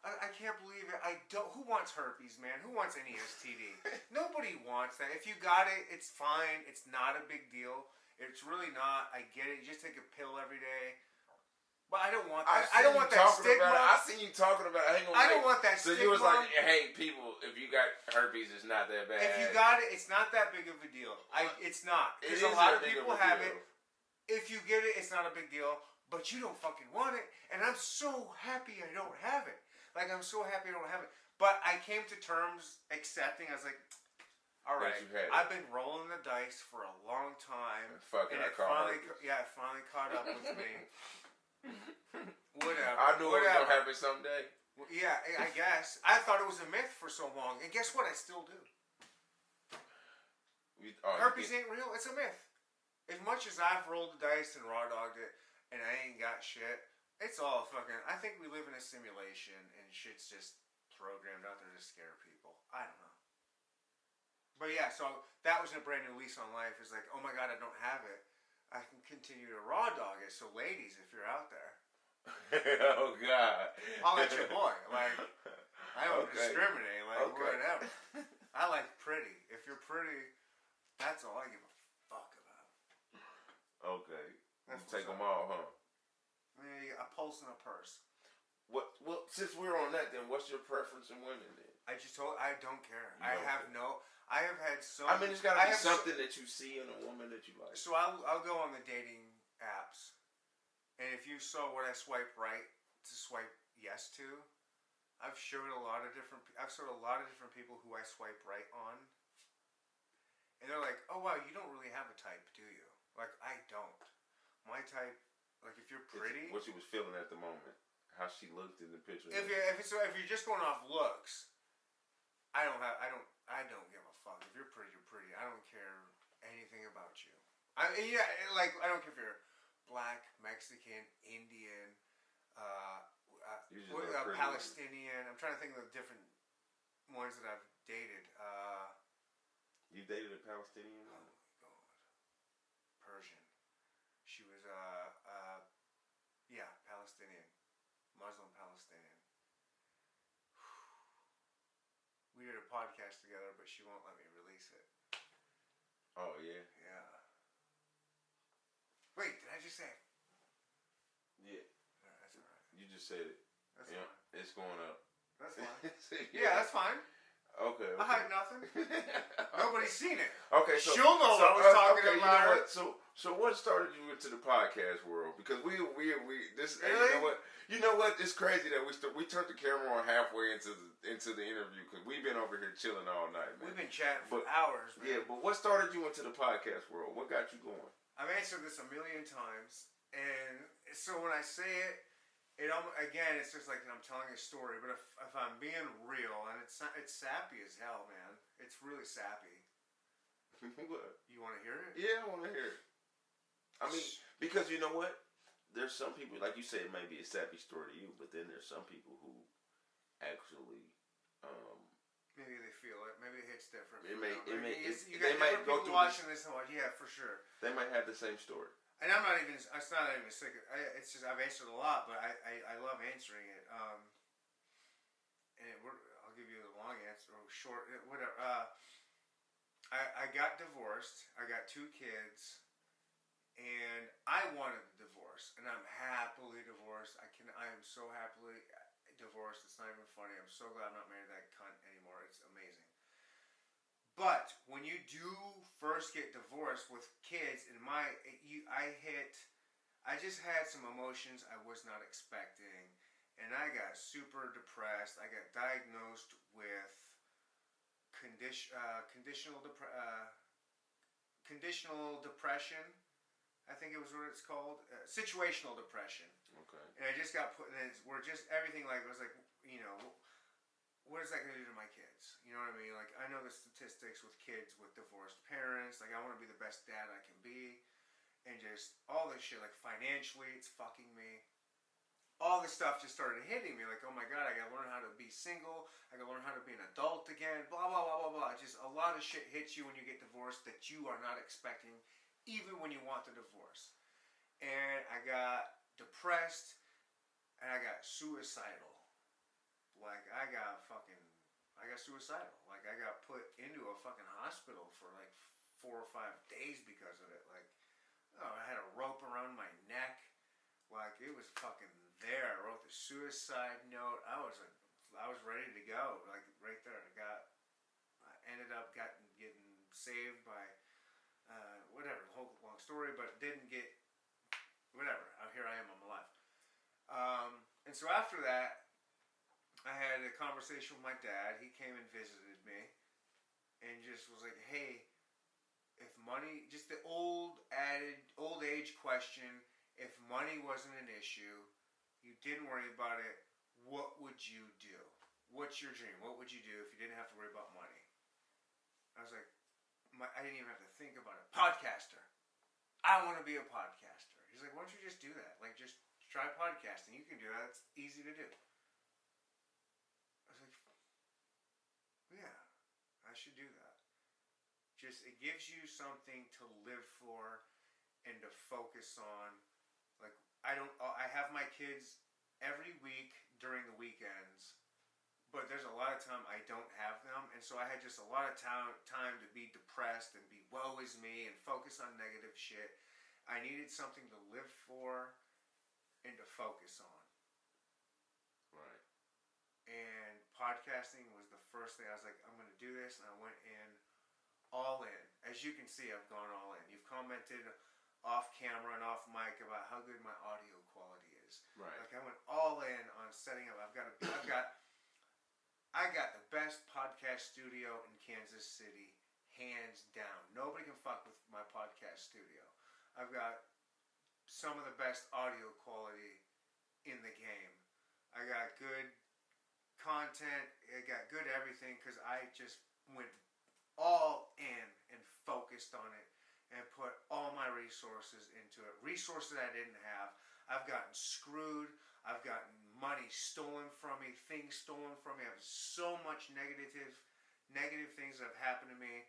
[SPEAKER 1] I can't believe it. I don't. Who wants herpes, man? Who wants any STD? Nobody wants that. If you got it, it's fine. It's not a big deal. It's really not. I get it. You just take a pill every day. But I don't want that. I don't want that stigma.
[SPEAKER 2] I seen you talking about it.
[SPEAKER 1] I don't want that stigma.
[SPEAKER 2] So you was like, hey, people, if you got herpes, it's not that bad.
[SPEAKER 1] If you got it, it's not that big of a deal. It's not. Because a lot of people have it. If you get it, it's not a big deal. But you don't fucking want it. And I'm so happy I don't have it. Like, I'm so happy I don't have it. But I came to terms accepting. I was like, all right, I've been rolling the dice for a long time.
[SPEAKER 2] And it
[SPEAKER 1] finally caught up with me. Whatever.
[SPEAKER 2] I knew it was going to happen someday.
[SPEAKER 1] Well, yeah, I guess. I thought it was a myth for so long. And guess what? I still do. Herpes ain't real. It's a myth. As much as I've rolled the dice and raw dogged it, and I ain't got shit, it's all fucking... I think we live in a simulation, and shit's just programmed out there to scare people. I don't know. But yeah, so that was a brand new lease on life. It's like, oh my god, I don't have it. I can continue to raw dog it. So ladies, if you're out there...
[SPEAKER 2] oh god.
[SPEAKER 1] I'll let your boy. Like, I don't discriminate. Like, whatever. I like pretty. If you're pretty, that's all I give a fuck about.
[SPEAKER 2] Okay. Let's take them all, huh?
[SPEAKER 1] Yeah, a pulse and a purse.
[SPEAKER 2] Well, since we're on that, then what's your preference in women then?
[SPEAKER 1] I don't care. I have had so.
[SPEAKER 2] I mean, it's got to be something that you see in a woman that you like.
[SPEAKER 1] So I'll go on the dating apps, and if you saw what I swipe right to swipe yes to, I've showed a lot of different people who I swipe right on, and they're like, "Oh wow, you don't really have a type, do you?" Like, I don't. My type, like, if you're pretty,
[SPEAKER 2] what she was feeling at the moment, how she looked in the picture.
[SPEAKER 1] If you're just going off looks, I don't give a fuck. If you're pretty, you're pretty. I don't care anything about you. I don't care if you're black, Mexican, Indian, Palestinian. I'm trying to think of the different ones that I've dated.
[SPEAKER 2] You dated a Palestinian?
[SPEAKER 1] Oh my god, Persian. She was Palestinian, Muslim Palestinian. We did a podcast together, but she won't let me release it.
[SPEAKER 2] Oh, yeah?
[SPEAKER 1] Yeah. Wait, did I just say it?
[SPEAKER 2] Yeah.
[SPEAKER 1] That's alright.
[SPEAKER 2] You just said it.
[SPEAKER 1] That's fine.
[SPEAKER 2] It's going up.
[SPEAKER 1] That's fine. Yeah, that's fine.
[SPEAKER 2] Okay.
[SPEAKER 1] I hide nothing. Nobody's seen it.
[SPEAKER 2] Okay,
[SPEAKER 1] so she'll know what I was talking about.
[SPEAKER 2] You know what? So what started you into the podcast world? Because we this
[SPEAKER 1] really?
[SPEAKER 2] You know what? It's crazy that we turned the camera on halfway into the interview because we've been over here chilling all night, man.
[SPEAKER 1] We've been chatting for hours, man.
[SPEAKER 2] Yeah, but what started you into the podcast world? What got you going?
[SPEAKER 1] I've answered this a million times, and so when I say it. It's just like I'm telling a story, but if I'm being real, and it's sappy as hell, man. It's really sappy.
[SPEAKER 2] What?
[SPEAKER 1] You want to hear it?
[SPEAKER 2] Yeah, I want to hear it. I mean, because you know what? There's some people, like you say, it may be a sappy story to you, but then there's some people who actually...
[SPEAKER 1] maybe they feel it. Maybe it hits different.
[SPEAKER 2] You
[SPEAKER 1] got different people watching this. Yeah, for sure.
[SPEAKER 2] They might have the same story.
[SPEAKER 1] And I'm not even. It's not even sick. It's just I've answered a lot, but I love answering it. I'll give you the long answer or short, whatever. I got divorced. I got 2 kids, and I wanted a divorce, and I'm happily divorced. I am so happily divorced. It's not even funny. I'm so glad I'm not married to that cunt anymore. It's amazing. But when you do first get divorced with kids, I just had some emotions I was not expecting, and I got super depressed. I got diagnosed with conditional depression. conditional depression. I think it was what it's called, situational depression.
[SPEAKER 2] Okay.
[SPEAKER 1] And I just got put. And we're just everything like it was like what is that going to do to my kids? You know what I mean? Like I know the statistics with kids with divorced parents. Like I want to be the best dad I can be, and just all this shit. Like financially, it's fucking me. All this stuff just started hitting me. Like oh my god, I got to learn how to be single. I got to learn how to be an adult again. Blah blah blah blah blah. Just a lot of shit hits you when you get divorced that you are not expecting. Even when you want the divorce. And I got depressed and I got suicidal. Like I got suicidal. Like I got put into a fucking hospital for like 4 or 5 days because of it. Like I had a rope around my neck. Like it was fucking there. I wrote the suicide note. I was ready to go. Like right there. I ended up getting saved by whatever, the whole long story, but didn't get, whatever, here I am, I'm alive. And so after that, I had a conversation with my dad. He came and visited me and just was like, hey, if money, just the old age question, if money wasn't an issue, you didn't worry about it, what would you do? What's your dream? What would you do if you didn't have to worry about money? I was like, I didn't even have to think about it. Podcaster. I want to be a podcaster. He's like, why don't you just do that? Like, just try podcasting. You can do that. It's easy to do. I was like, yeah, I should do that. Just, it gives you something to live for and to focus on. Like, I have my kids every week during the weekends. But there's a lot of time I don't have them, and so I had just a lot of time to be depressed and be woe is me and focus on negative shit. I needed something to live for and to focus on.
[SPEAKER 2] Right.
[SPEAKER 1] And podcasting was the first thing. I was like, I'm going to do this, and I went in all in. As you can see, I've gone all in. You've commented off camera and off mic about how good my audio quality is.
[SPEAKER 2] Right.
[SPEAKER 1] Like I went all in on setting up. I got the best podcast studio in Kansas City, hands down. Nobody can fuck with my podcast studio. I've got some of the best audio quality in the game. I got good content. I got good everything because I just went all in and focused on it and put all my resources into it. Resources I didn't have. I've gotten screwed. I've gotten money stolen from me, things stolen from me. I have so much negative things that have happened to me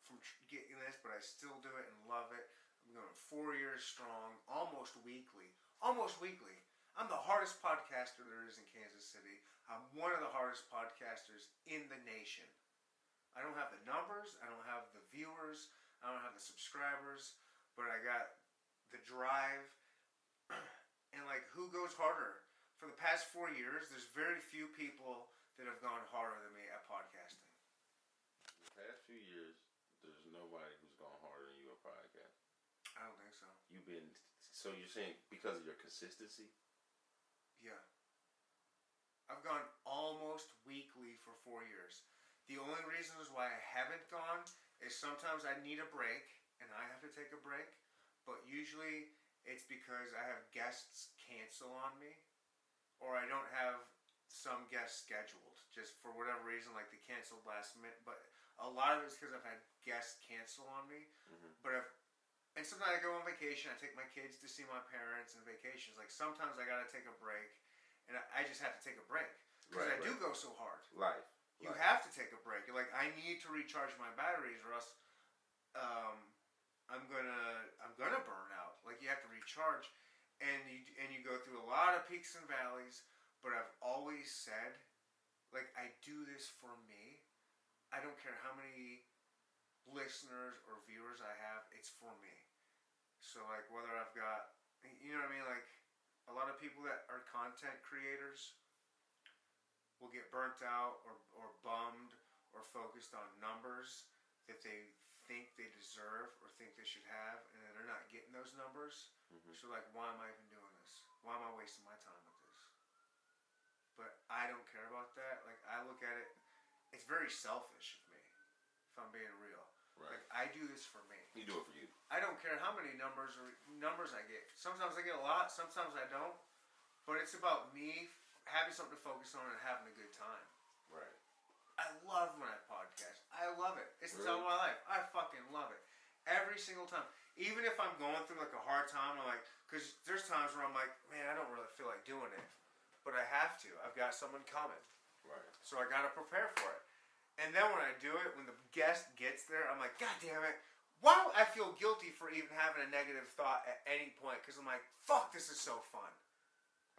[SPEAKER 1] from getting this, but I still do it and love it. I'm going 4 years strong, almost weekly. I'm the hardest podcaster there is in Kansas City. I'm one of the hardest podcasters in the nation. I don't have the numbers. I don't have the viewers. I don't have the subscribers. But I got the drive. And like, who goes harder? For the past 4 years, there's very few people that have gone harder than me at podcasting.
[SPEAKER 2] The past few years, there's nobody who's gone harder than you at podcast.
[SPEAKER 1] I don't think so.
[SPEAKER 2] So you're saying because of your consistency?
[SPEAKER 1] Yeah. I've gone almost weekly for 4 years. The only reasons why I haven't gone is sometimes I need a break, and I have to take a break. But usually it's because I have guests cancel on me, or I don't have some guests scheduled, just for whatever reason, like they canceled last minute. But a lot of it's because I've had guests cancel on me. Mm-hmm. And sometimes I go on vacation. I take my kids to see my parents and vacations. Like sometimes I gotta take a break, and I just have to take a break because I do go so hard. You have to take a break. You're like, I need to recharge my batteries, or else I'm gonna burn out. Like you have to recharge, and you go through a lot of peaks and valleys. But I've always said, like, I do this for me. I don't care how many listeners or viewers I have. It's for me. So like whether I've got, you know what I mean, like a lot of people that are content creators will get burnt out or bummed or focused on numbers that they think they deserve or think they should have, and then they're not getting those numbers. Mm-hmm. So like, why am I even doing this? Why am I wasting my time with this? But I don't care about that. Like I look at it, it's very selfish of me, if I'm being real.
[SPEAKER 2] Right.
[SPEAKER 1] Like, I do this for me.
[SPEAKER 2] You do it for you.
[SPEAKER 1] I don't care how many numbers I get. Sometimes I get a lot, sometimes I don't. But it's about me having something to focus on and having a good time.
[SPEAKER 2] Right.
[SPEAKER 1] I love when I podcast. I love it. It's the
[SPEAKER 2] Really?
[SPEAKER 1] time of my life. I fucking love it. Every single time. Even if I'm going through like a hard time, I'm like, because there's times where I'm like, man, I don't really feel like doing it. But I have to. I've got someone coming.
[SPEAKER 2] Right.
[SPEAKER 1] So I got to prepare for it. And then when I do it, when the guest gets there, I'm like, God damn it. Why do I feel guilty for even having a negative thought at any point? Because I'm like, fuck, this is so fun.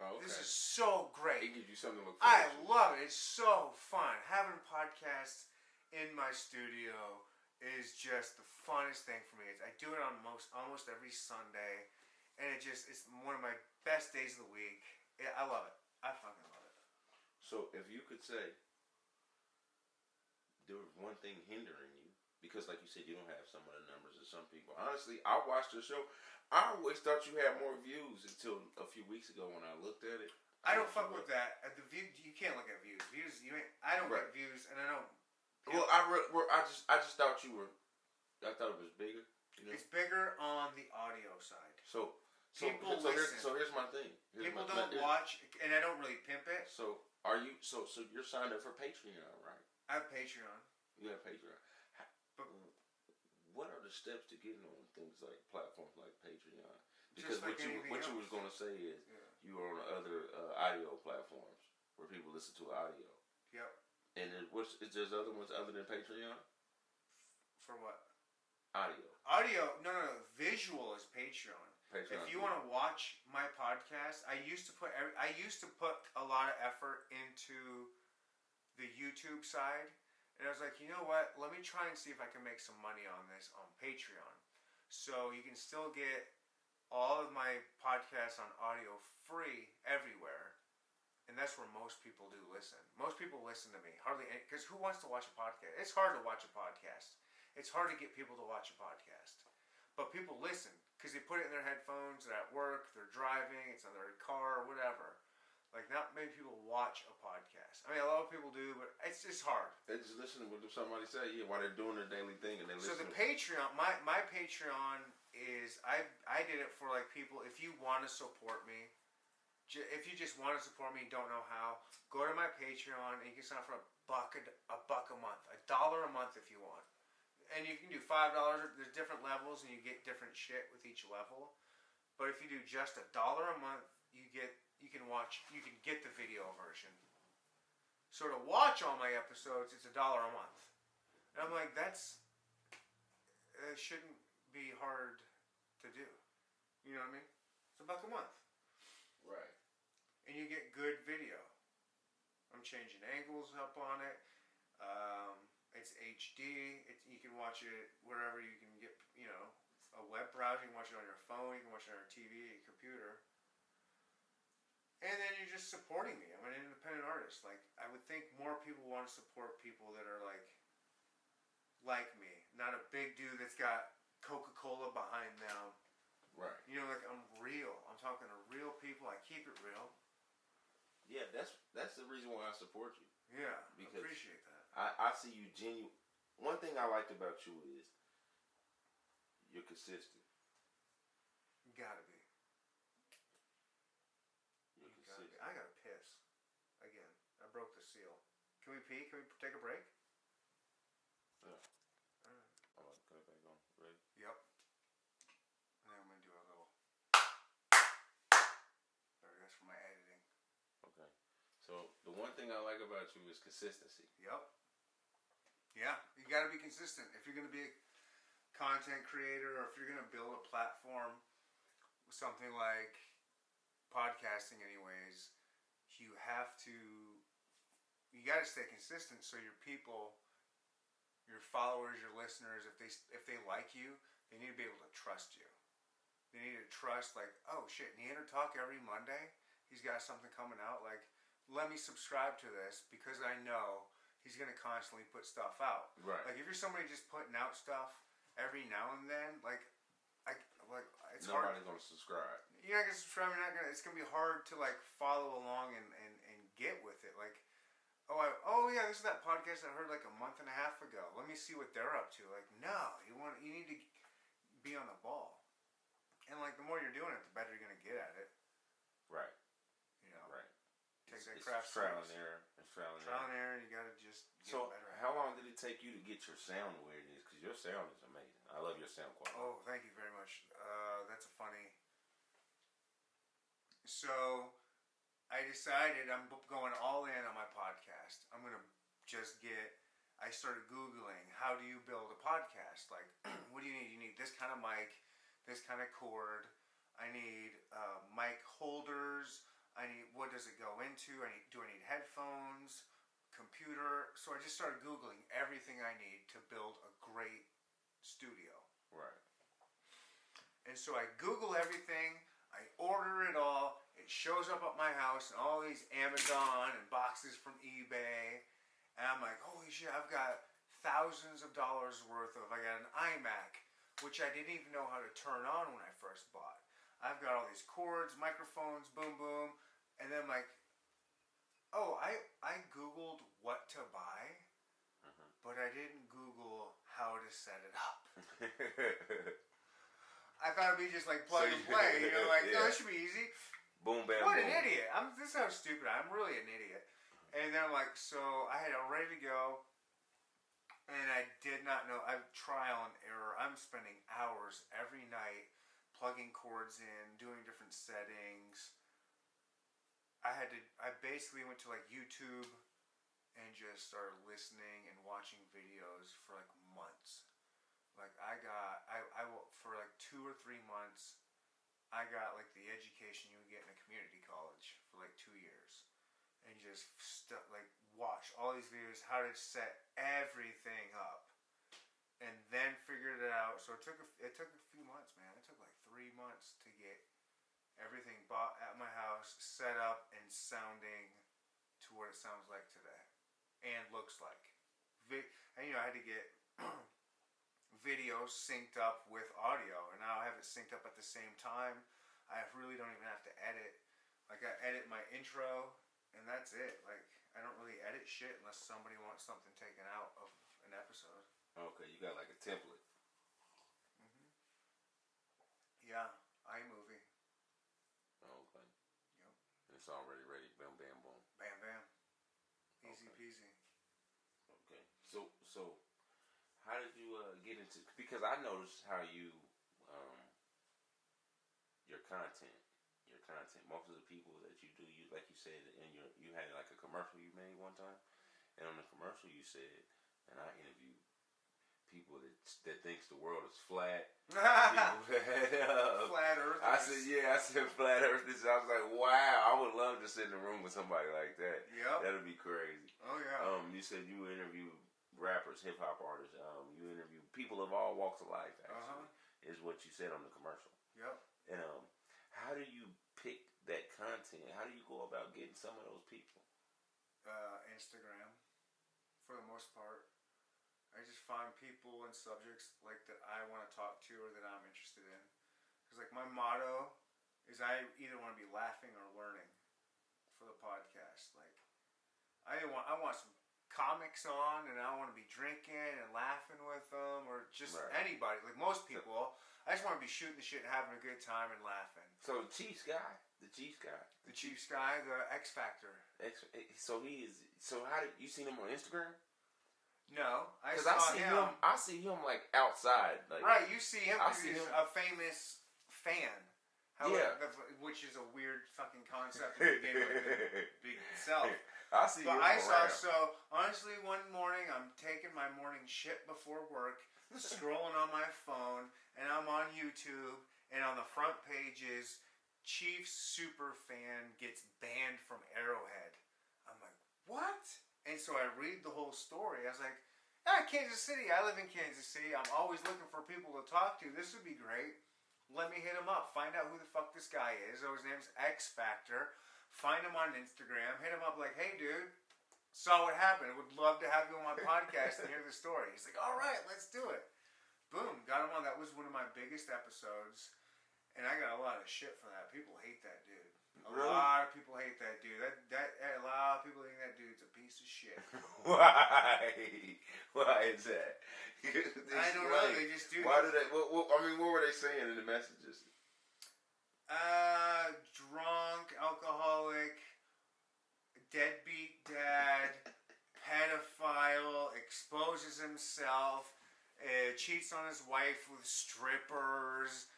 [SPEAKER 2] Oh, okay.
[SPEAKER 1] This is so great.
[SPEAKER 2] It gives you something to look
[SPEAKER 1] I
[SPEAKER 2] forward to.
[SPEAKER 1] love it. It's so fun. Having podcasts in my studio is just the funnest thing for me. I do it on almost every Sunday, and it's one of my best days of the week. I love it. I fucking love it.
[SPEAKER 2] So if you could say there was one thing hindering you, because like you said, you don't have some of the numbers of some people. Honestly, I watched your show. I always thought you had more views until a few weeks ago when I looked at it.
[SPEAKER 1] I don't fuck with that. The view, you can't look at views. I don't
[SPEAKER 2] Right.
[SPEAKER 1] get views, and I don't.
[SPEAKER 2] Well, I just thought you were. I thought it was bigger. You know?
[SPEAKER 1] It's bigger on the audio side.
[SPEAKER 2] So
[SPEAKER 1] People listen.
[SPEAKER 2] here's my thing.
[SPEAKER 1] People don't watch, and I don't really pimp it.
[SPEAKER 2] So are you? So you're signed up for Patreon, right?
[SPEAKER 1] I have Patreon.
[SPEAKER 2] You have Patreon.
[SPEAKER 1] But
[SPEAKER 2] what are the steps to getting on things like platforms like Patreon?
[SPEAKER 1] Just
[SPEAKER 2] Because
[SPEAKER 1] like
[SPEAKER 2] what you was going to say is you are on other audio platforms where people listen to audio.
[SPEAKER 1] Yep.
[SPEAKER 2] And is there other ones other than Patreon?
[SPEAKER 1] For what?
[SPEAKER 2] Audio.
[SPEAKER 1] Audio? No. Visual is Patreon.
[SPEAKER 2] Patreon.
[SPEAKER 1] If you want to watch my podcast, I used to put a lot of effort into the YouTube side. And I was like, you know what? Let me try and see if I can make some money on this on Patreon. So you can still get all of my podcasts on audio free everywhere. And that's where most people do listen. Most people listen to me. Hardly any, because who wants to watch a podcast? It's hard to watch a podcast. It's hard to get people to watch a podcast. But people listen because they put it in their headphones, they're at work, they're driving, it's on their car, whatever. Like, not many people watch a podcast. I mean, a lot of people do, but it's just hard.
[SPEAKER 2] They just listen to what somebody say, while they're doing their daily thing, and they listen.
[SPEAKER 1] So the Patreon, my Patreon is, I did it for, like, people, if you want to support me, if you just want to support me and don't know how, go to my Patreon, and you can sign up for a buck a month, $1 a month if you want. And you can do $5, there's different levels, and you get different shit with each level. But if you do just $1 a month, you can get the video version. So to watch all my episodes, it's $1 a month. And I'm like, it shouldn't be hard to do. You know what I mean? It's $1 a month.
[SPEAKER 2] Right.
[SPEAKER 1] And you get good video. I'm changing angles up on it. It's HD. You can watch it wherever you can get, a web browser. You can watch it on your phone. You can watch it on your TV, your computer. And then you're just supporting me. I'm an independent artist. Like, I would think more people want to support people that are like me. Not a big dude that's got Coca-Cola behind them.
[SPEAKER 2] Right.
[SPEAKER 1] Like, I'm real. I'm talking to real people. I keep it real.
[SPEAKER 2] Yeah, that's the reason why I support you.
[SPEAKER 1] Yeah,
[SPEAKER 2] because
[SPEAKER 1] I appreciate that.
[SPEAKER 2] I see you genuine. One thing I like about you is you're consistent.
[SPEAKER 1] You gotta be.
[SPEAKER 2] You're consistent.
[SPEAKER 1] I gotta piss. Again, I broke the seal. Can we pee? Can we take a break?
[SPEAKER 2] Yeah.
[SPEAKER 1] Alright.
[SPEAKER 2] I'm about to cut it back on. Ready?
[SPEAKER 1] Yep. And then I'm gonna do a little. There, that's for my editing.
[SPEAKER 2] Okay. So the one thing I like about you is consistency.
[SPEAKER 1] Yep. Yeah, you gotta be consistent. If you're gonna be a content creator, or if you're gonna build a platform, something like podcasting anyways, you gotta stay consistent so your people, your followers, your listeners, if they like you, they need to be able to trust you. They need to trust, like, oh shit, Neandertalk every Monday, he's got something coming out, like, let me subscribe to this because I know he's gonna constantly put stuff out.
[SPEAKER 2] Right.
[SPEAKER 1] Like, if you're somebody just putting out stuff every now and then, it's hard.
[SPEAKER 2] Nobody's gonna subscribe.
[SPEAKER 1] You're not gonna subscribe. It's gonna be hard to like follow along and get with it. Like, oh yeah, this is that podcast I heard like a month and a half ago. Let me see what they're up to. Like, no, you need to be on the ball. And like the more you're doing it, the better you're gonna get at it.
[SPEAKER 2] Right.
[SPEAKER 1] You know.
[SPEAKER 2] Right.
[SPEAKER 1] Take that craft
[SPEAKER 2] trial and error. It's trial and error.
[SPEAKER 1] You gotta just get better at it.
[SPEAKER 2] How long did it take you to get your sound where it is? Because your sound is amazing. I love your sound quality.
[SPEAKER 1] Oh, thank you very much. That's a funny. So, I decided I'm going all in on my podcast. I'm gonna just get. I started Googling how do you build a podcast. Like, what do you need? You need this kind of mic, this kind of cord. I need mic holders. I need, what does it go into? Do I need headphones, computer? So I just started Googling everything I need to build a great studio.
[SPEAKER 2] Right.
[SPEAKER 1] And so I Google everything. I order it all. It shows up at my house and all these Amazon and boxes from eBay. And I'm like, holy shit, I've got thousands of dollars worth of, I got an iMac, which I didn't even know how to turn on when I first bought. I've got all these cords, microphones, boom, boom. And then I'm like, oh, I Googled what to buy, but I didn't Google how to set it up. I thought it'd be just like plug and play. You know, like, oh, this should be easy.
[SPEAKER 2] Boom, bam,
[SPEAKER 1] what
[SPEAKER 2] boom.
[SPEAKER 1] An idiot. This is how stupid I am. I'm really an idiot. And then I'm like, so I had it ready to go. And I did not know. I trial and error. I'm spending hours every night plugging cords in, doing different settings. I basically went to like YouTube and just started listening and watching videos for like months. Like for like 2 or 3 months, I got like the education you would get in a community college for like 2 years. And just watch all these videos, how to set everything up. And then figured it out. So it took a few months, man. It took like 3 months to get everything bought at my house, set up, and sounding to what it sounds like today. And looks like. And I had to get video synced up with audio. And now I have it synced up at the same time. I really don't even have to edit. Like, I edit my intro, and that's it. Like, I don't really edit shit unless somebody wants something taken out of an episode.
[SPEAKER 2] Okay, you got like a template.
[SPEAKER 1] Yeah, iMovie.
[SPEAKER 2] Okay.
[SPEAKER 1] Yep.
[SPEAKER 2] It's already ready. Bam, bam, boom.
[SPEAKER 1] Bam, bam. Easy peasy.
[SPEAKER 2] Okay. So, how did you get into? Because I noticed how you, your content. Most of the people that you do, like you said, you had like a commercial you made one time, and on the commercial you said, and I interviewed people that thinks the world is flat.
[SPEAKER 1] Flat earthers.
[SPEAKER 2] I said flat earthers. I was like, wow, I would love to sit in a room with somebody like that.
[SPEAKER 1] Yep.
[SPEAKER 2] That'd be crazy.
[SPEAKER 1] Oh yeah.
[SPEAKER 2] You said you interview rappers, hip hop artists. You interview people of all walks of life. Actually, is what you said on the commercial.
[SPEAKER 1] Yep.
[SPEAKER 2] And how do you pick that content? How do you go about getting some of those people?
[SPEAKER 1] Instagram, for the most part. I just find people and subjects like that I want to talk to or that I'm interested in. Because like my motto is I either want to be laughing or learning for the podcast. Like I want some comics on and I want to be drinking and laughing with them or just anybody. Like most people, I just want to be shooting the shit and having a good time and laughing.
[SPEAKER 2] So the Chiefs guy, the X
[SPEAKER 1] Factor.
[SPEAKER 2] So he is. So how did you seen him on Instagram?
[SPEAKER 1] No, I
[SPEAKER 2] see him like outside. Like,
[SPEAKER 1] right, you see him because he's a famous fan. Which is a weird fucking concept to begin with, big self.
[SPEAKER 2] I see him around.
[SPEAKER 1] So honestly, one morning I'm taking my morning shit before work, scrolling on my phone, and I'm on YouTube, and on the front page is Chiefs super fan gets banned from Arrowhead. I'm like, what? And so I read the whole story. I was like, Kansas City. I live in Kansas City. I'm always looking for people to talk to. This would be great. Let me hit him up. Find out who the fuck this guy is. So his name's X Factor. Find him on Instagram. Hit him up like, hey, dude, saw what happened. Would love to have you on my podcast and hear the story. He's like, all right, let's do it. Boom. Got him on. That was one of my biggest episodes. And I got a lot of shit for that. People hate that dude. A lot of people hate that dude. A lot of people think that dude's a piece of shit.
[SPEAKER 2] Why? Why is that?
[SPEAKER 1] I don't know. They just do.
[SPEAKER 2] Why do they? What were they saying in the messages?
[SPEAKER 1] Drunk, alcoholic, deadbeat dad, pedophile, exposes himself, cheats on his wife with strippers,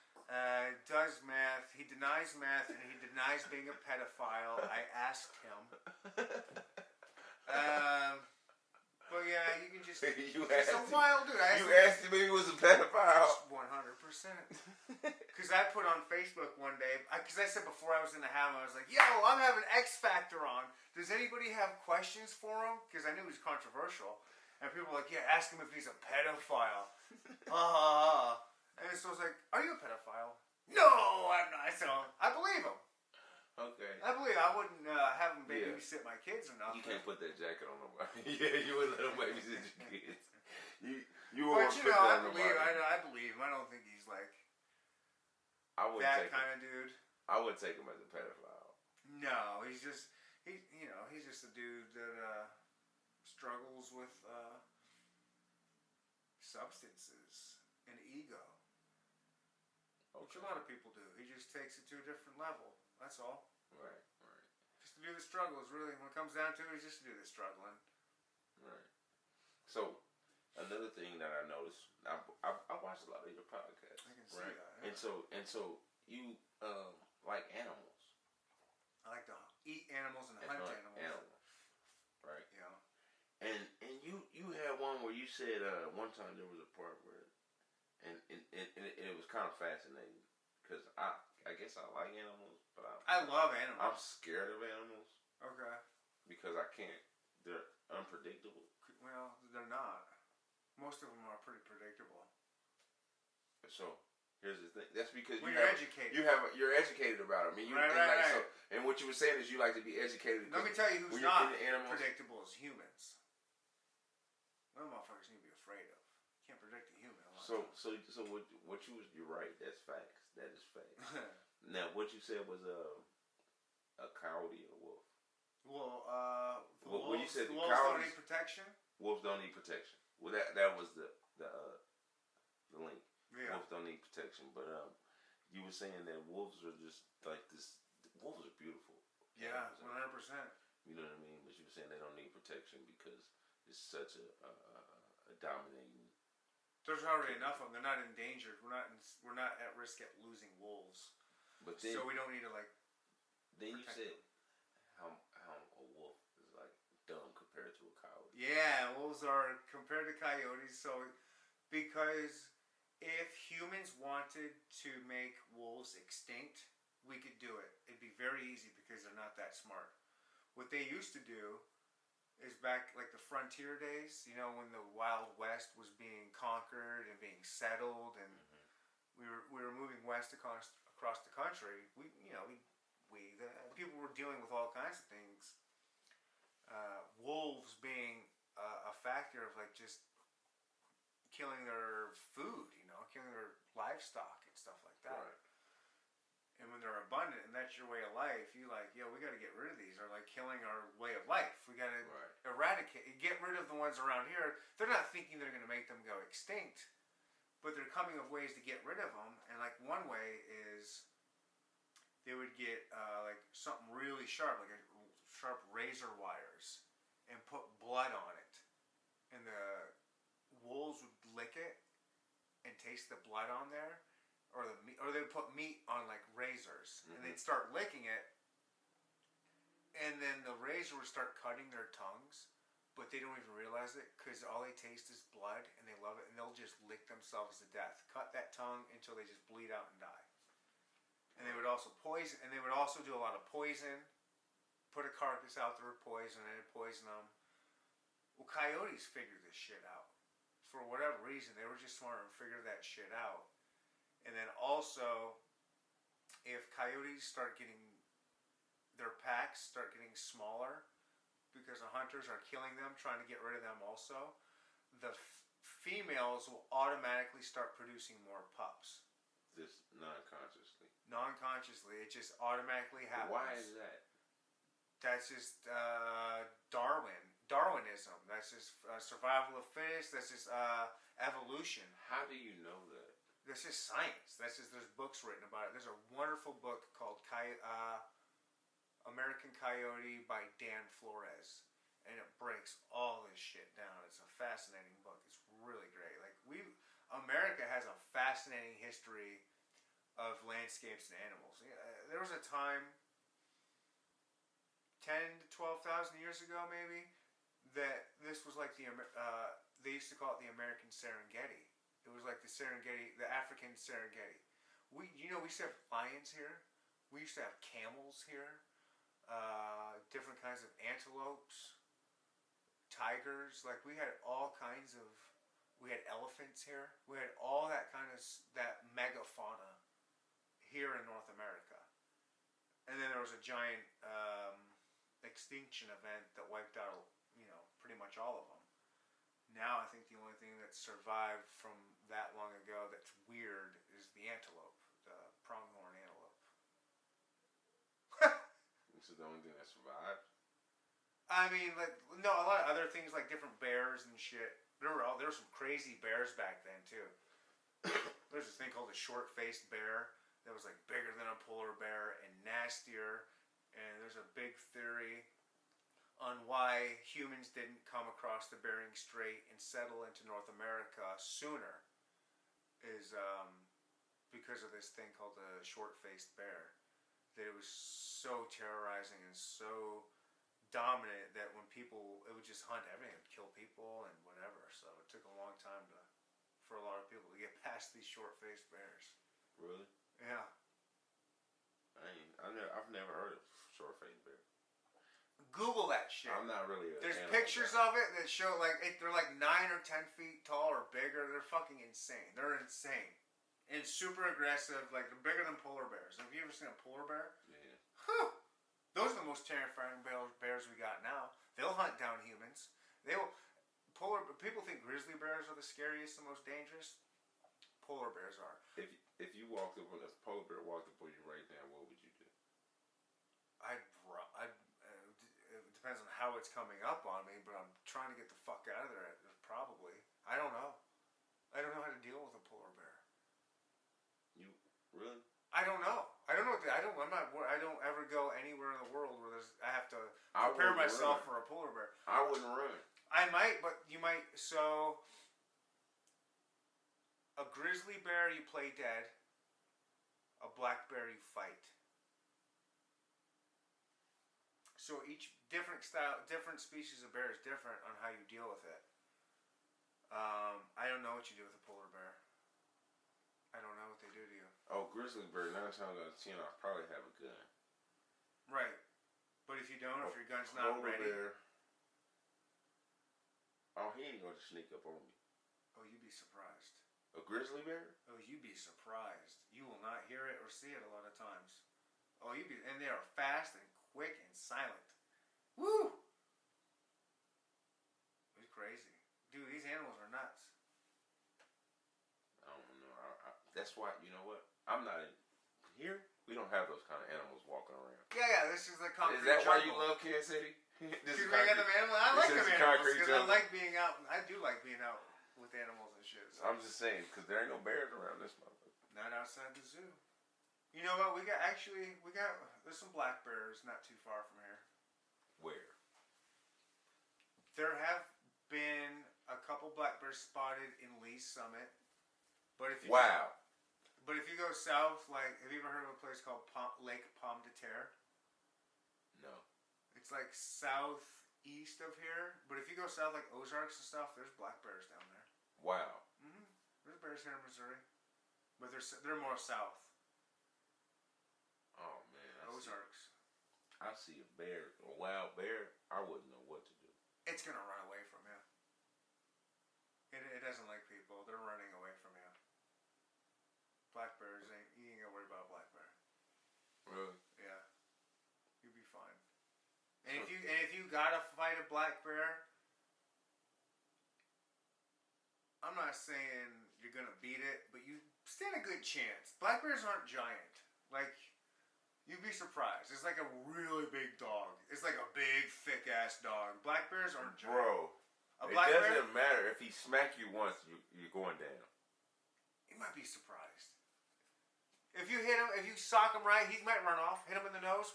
[SPEAKER 1] does meth. He denies meth and he denies being a pedophile. I asked him. But yeah, you can just. He's a wild dude.
[SPEAKER 2] You asked him if he was a pedophile.
[SPEAKER 1] 100%. Because I put on Facebook one day, because I said before I was in the habit, I was like, yo, I'm having X Factor on. Does anybody have questions for him? Because I knew he was controversial. And people were like, yeah, ask him if he's a pedophile. And so I was like, are you a pedophile? No, I'm not. So I believe him.
[SPEAKER 2] Okay.
[SPEAKER 1] I wouldn't have him babysit my kids or nothing.
[SPEAKER 2] You can't put that jacket on nobody. Yeah, you wouldn't let him babysit your kids. You
[SPEAKER 1] but
[SPEAKER 2] won't
[SPEAKER 1] you
[SPEAKER 2] put
[SPEAKER 1] know,
[SPEAKER 2] that
[SPEAKER 1] I
[SPEAKER 2] on
[SPEAKER 1] believe him.
[SPEAKER 2] nobody.
[SPEAKER 1] I believe him. I don't think he's like
[SPEAKER 2] I
[SPEAKER 1] that kind of dude.
[SPEAKER 2] I would take him as a pedophile.
[SPEAKER 1] No, he's just he's just a dude that struggles with substances and ego, which a lot of people do. He just takes it to a different level. That's all.
[SPEAKER 2] Right.
[SPEAKER 1] Just to do the struggle is really, when it comes down to it, it's just to do the struggling.
[SPEAKER 2] Right. So, another thing that I noticed, I watched a lot of your podcasts.
[SPEAKER 1] I can see that. Yeah.
[SPEAKER 2] And so you like animals.
[SPEAKER 1] I like to eat animals and hunt animals.
[SPEAKER 2] Right.
[SPEAKER 1] Yeah.
[SPEAKER 2] And you had one where you said one time there was a part where, and it was kind of fascinating because I guess I like animals, but
[SPEAKER 1] I love animals.
[SPEAKER 2] I'm scared of animals.
[SPEAKER 1] Okay.
[SPEAKER 2] Because I can't. They're unpredictable.
[SPEAKER 1] Well, they're not. Most of them are pretty predictable.
[SPEAKER 2] So here's the thing. That's because
[SPEAKER 1] you're educated.
[SPEAKER 2] You're educated about them. I mean,
[SPEAKER 1] right.
[SPEAKER 2] So, and what you were saying is you like to be educated.
[SPEAKER 1] Let me tell you who's not predictable is humans. Well, motherfuckers need to be afraid of. Can't predict a human.
[SPEAKER 2] So what you're right. That's facts. That is facts. Now, what you said was a coyote or a wolf.
[SPEAKER 1] Well,
[SPEAKER 2] what you said,
[SPEAKER 1] the wolves don't need protection.
[SPEAKER 2] Wolves don't need protection. Well, that was the link.
[SPEAKER 1] Yeah.
[SPEAKER 2] Wolves don't need protection, but you were saying that wolves are just like this. Wolves are beautiful.
[SPEAKER 1] Yeah, 100%.
[SPEAKER 2] You know what I mean? But you were saying they don't need protection because it's such a dominating.
[SPEAKER 1] There's already enough of them. They're not endangered. We're not at risk at losing wolves.
[SPEAKER 2] But then,
[SPEAKER 1] so we don't need to like.
[SPEAKER 2] Then you said how a wolf is like dumb compared to a coyote.
[SPEAKER 1] Yeah, wolves are compared to coyotes. So because if humans wanted to make wolves extinct, we could do it. It'd be very easy because they're not that smart. What they used to do is back like the frontier days, you know, when the Wild West was being conquered and being settled, and we were moving west across the country. The people were dealing with all kinds of things. Wolves being a factor of like just killing their food, killing their livestock and stuff like that.
[SPEAKER 2] Right.
[SPEAKER 1] And when they're abundant and that's your way of life, you like, we got to get rid of these. Or like killing our way of life. We got to eradicate, get rid of the ones around here. They're not thinking they're going to make them go extinct, but they're coming up ways to get rid of them. And like one way is they would get like something really sharp, like a sharp razor wires, and put blood on it. And the wolves would lick it and taste the blood on there. Or they would put meat on like razors, and they'd start licking it, and then the razor would start cutting their tongues, but they don't even realize it because all they taste is blood, and they love it, and they'll just lick themselves to death, cut that tongue until they just bleed out and die. And they would also poison, and they would also do a lot of poison, put a carcass out there with poison, and poison them. Well, coyotes figured this shit out. For whatever reason, they were just smart and figured that shit out. And then also, if coyotes their packs start getting smaller, because the hunters are killing them, trying to get rid of them also, the females will automatically start producing more pups.
[SPEAKER 2] Just non-consciously.
[SPEAKER 1] Non-consciously, it just automatically happens.
[SPEAKER 2] Why is that?
[SPEAKER 1] That's just Darwin. Darwinism. That's just survival of fittest. That's just evolution.
[SPEAKER 2] How do you know that?
[SPEAKER 1] That's just science. That's just there's books written about it. There's a wonderful book called American Coyote by Dan Flores, and it breaks all this shit down. It's a fascinating book. It's really great. Like America has a fascinating history of landscapes and animals. There was a time, 10 to 12,000 years ago, maybe, that this was like they used to call it the American Serengeti. It was like the Serengeti, the African Serengeti. We used to have lions here. We used to have camels here. Different kinds of antelopes, tigers. Like we had all kinds of. We had elephants here. We had all that kind of that megafauna here in North America. And then there was a giant extinction event that wiped out, pretty much all of them. Now I think the only thing that survived from that long ago that's weird is the antelope, the pronghorn antelope.
[SPEAKER 2] This is the only thing that survived?
[SPEAKER 1] I mean, no, a lot of other things like different bears and shit. There were some crazy bears back then too. There's this thing called a short-faced bear that was like bigger than a polar bear and nastier. And there's a big theory on why humans didn't come across the Bering Strait and settle into North America sooner is because of this thing called the short-faced bear. That it was so terrorizing and so dominant that when it would just hunt everything, it would kill people and whatever. So it took a long time for a lot of people to get past these short-faced bears.
[SPEAKER 2] Really?
[SPEAKER 1] Yeah.
[SPEAKER 2] I've never heard of short-faced bear.
[SPEAKER 1] Google that shit.
[SPEAKER 2] I'm not really.
[SPEAKER 1] There's pictures of it that show they're like 9 or 10 feet tall or bigger. They're fucking insane. They're insane and super aggressive. Like they're bigger than polar bears. Have you ever seen a polar bear?
[SPEAKER 2] Yeah.
[SPEAKER 1] Huh. Those are the most terrifying bears we got now. They'll hunt down humans. People think grizzly bears are the scariest and most dangerous. Polar bears are.
[SPEAKER 2] If you walked up on a polar bear walked up on you right now, what would you do?
[SPEAKER 1] It depends on how it's coming up on me, but I'm trying to get the fuck out of there. Probably. I don't know. I don't know how to deal with a polar bear.
[SPEAKER 2] You really?
[SPEAKER 1] I don't know. I don't ever go anywhere in the world where I have to prepare myself for a polar bear.
[SPEAKER 2] I wouldn't run.
[SPEAKER 1] I might, but you might. So, a grizzly bear you play dead. A black bear you fight. So each different species of bear is different on how you deal with it. I don't know what you do with a polar bear. I don't know what they do to you.
[SPEAKER 2] Oh, grizzly bear, 9 times out of 10, I'll probably have a gun.
[SPEAKER 1] Right. But if you don't, if your gun's not ready. Bear,
[SPEAKER 2] he ain't going to sneak up on me.
[SPEAKER 1] Oh, you'd be surprised.
[SPEAKER 2] A grizzly bear?
[SPEAKER 1] Oh, you'd be surprised. You will not hear it or see it a lot of times. Oh, and they are fast and quick and silent. Woo! It's crazy. Dude, these animals are nuts.
[SPEAKER 2] I don't know. That's why, you know what? I'm not here. We don't have those kind of animals walking around.
[SPEAKER 1] Yeah, this is the concrete
[SPEAKER 2] jungle. Is that why you love Kansas City?
[SPEAKER 1] Because we got them animals. I like them animals because I like being out. I do like being out with animals and shit. So.
[SPEAKER 2] I'm just saying because there ain't no bears around this motherfucker.
[SPEAKER 1] Not outside the zoo. You know what? There's some black bears not too far from here.
[SPEAKER 2] Where?
[SPEAKER 1] There have been a couple black bears spotted in Lee's Summit. But if you go south, like, have you ever heard of a place called Lake Pomme de Terre?
[SPEAKER 2] No.
[SPEAKER 1] It's like southeast of here. But if you go south, like Ozarks and stuff, there's black bears down there.
[SPEAKER 2] Wow.
[SPEAKER 1] Mm-hmm. There's bears here in Missouri. But they're more south.
[SPEAKER 2] Oh, man.
[SPEAKER 1] Ozarks.
[SPEAKER 2] I see a bear, a wild bear, I wouldn't know what to do.
[SPEAKER 1] It's going to run away from you. It doesn't like people. They're running away from you. Black bears you ain't gonna worry about a black bear.
[SPEAKER 2] Really?
[SPEAKER 1] Yeah. You'll be fine. And if you gotta fight a black bear, I'm not saying you're gonna beat it, but you stand a good chance. Black bears aren't giant. Like, you'd be surprised. It's like a really big dog. It's like a big, thick ass ass dog. Black bears aren't giant.
[SPEAKER 2] Bro,
[SPEAKER 1] A
[SPEAKER 2] it
[SPEAKER 1] black bear?
[SPEAKER 2] doesn't matter if he smack you once, you're going down.
[SPEAKER 1] He might be surprised. If you hit him, if you sock him right, he might run off. Hit him in the nose,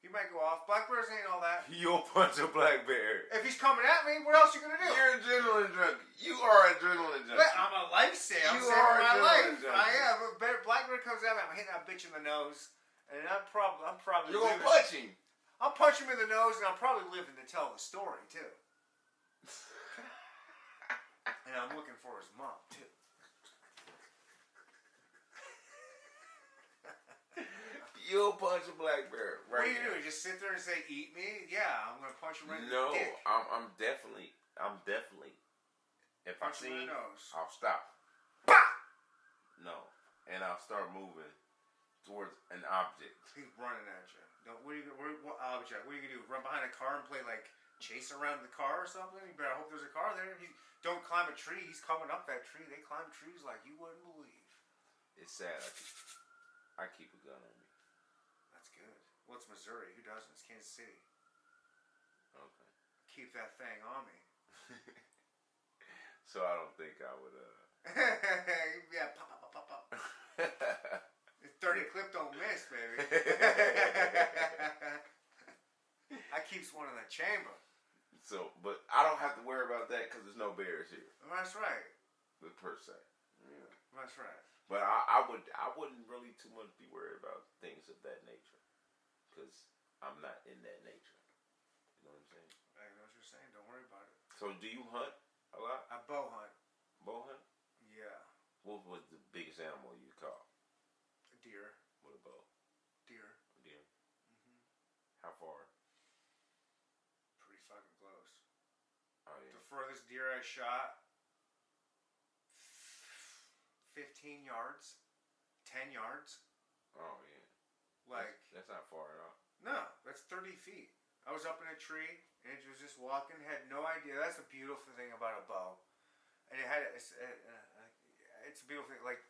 [SPEAKER 1] he might go off. Black bears ain't all that.
[SPEAKER 2] You'll punch a black bear.
[SPEAKER 1] If he's coming at me, what else you gonna do?
[SPEAKER 2] You're an adrenaline junkie. You are an adrenaline junkie.
[SPEAKER 1] But I'm a lifesaver. I'm
[SPEAKER 2] You
[SPEAKER 1] saving
[SPEAKER 2] are
[SPEAKER 1] my
[SPEAKER 2] a
[SPEAKER 1] life.
[SPEAKER 2] junkie.
[SPEAKER 1] I am. If a black bear comes at me, I'm hitting that bitch in the nose, and I'm probably
[SPEAKER 2] You're going to
[SPEAKER 1] living-
[SPEAKER 2] punch him.
[SPEAKER 1] I'll punch him in the nose, and I'm probably living to tell the story too. And I'm looking for his mom too.
[SPEAKER 2] You'll punch a black bear right
[SPEAKER 1] What do you
[SPEAKER 2] now.
[SPEAKER 1] do? Just sit there and say, "Eat me"? Yeah, I'm gonna punch him right in
[SPEAKER 2] No,
[SPEAKER 1] the dick.
[SPEAKER 2] I'm definitely. If
[SPEAKER 1] Punch
[SPEAKER 2] I
[SPEAKER 1] him in
[SPEAKER 2] see,
[SPEAKER 1] the nose.
[SPEAKER 2] I'll stop.
[SPEAKER 1] Bah!
[SPEAKER 2] No, and I'll start moving towards an object.
[SPEAKER 1] He's running at you. What object? What are you gonna do? Run behind a car and play like chase around the car or something? You better hope there's a car there. Don't climb a tree. He's coming up that tree. They climb trees like you wouldn't believe.
[SPEAKER 2] It's sad. I keep a gun on me.
[SPEAKER 1] That's good. Well, it's Missouri. Who doesn't? It's Kansas City.
[SPEAKER 2] Okay.
[SPEAKER 1] Keep that thing on me.
[SPEAKER 2] So I don't think I would.
[SPEAKER 1] Yeah, pop, pop, pop, pop, pop. 30 clip don't miss, baby. I keeps one in the chamber.
[SPEAKER 2] So, but I don't have to worry about that because there's no bears here,
[SPEAKER 1] That's right.
[SPEAKER 2] per se. Yeah.
[SPEAKER 1] That's right.
[SPEAKER 2] But I wouldn't really too much be worried about things of that nature, because I'm not in that nature. You know what I'm saying?
[SPEAKER 1] I know what you're saying. Don't worry about it.
[SPEAKER 2] So do you hunt a lot?
[SPEAKER 1] I bow hunt.
[SPEAKER 2] Bow hunt?
[SPEAKER 1] Yeah.
[SPEAKER 2] What was the biggest animal you caught
[SPEAKER 1] A deer.
[SPEAKER 2] with a bow?
[SPEAKER 1] Deer.
[SPEAKER 2] Deer. How far?
[SPEAKER 1] Pretty fucking close.
[SPEAKER 2] Oh yeah.
[SPEAKER 1] The furthest deer I shot, 15 yards, 10 yards.
[SPEAKER 2] Oh yeah.
[SPEAKER 1] Like,
[SPEAKER 2] that's not far at all.
[SPEAKER 1] no, that's 30 feet. I was up in a tree and it was just walking, had no idea. That's the beautiful thing about a bow. And it's a beautiful thing. Like,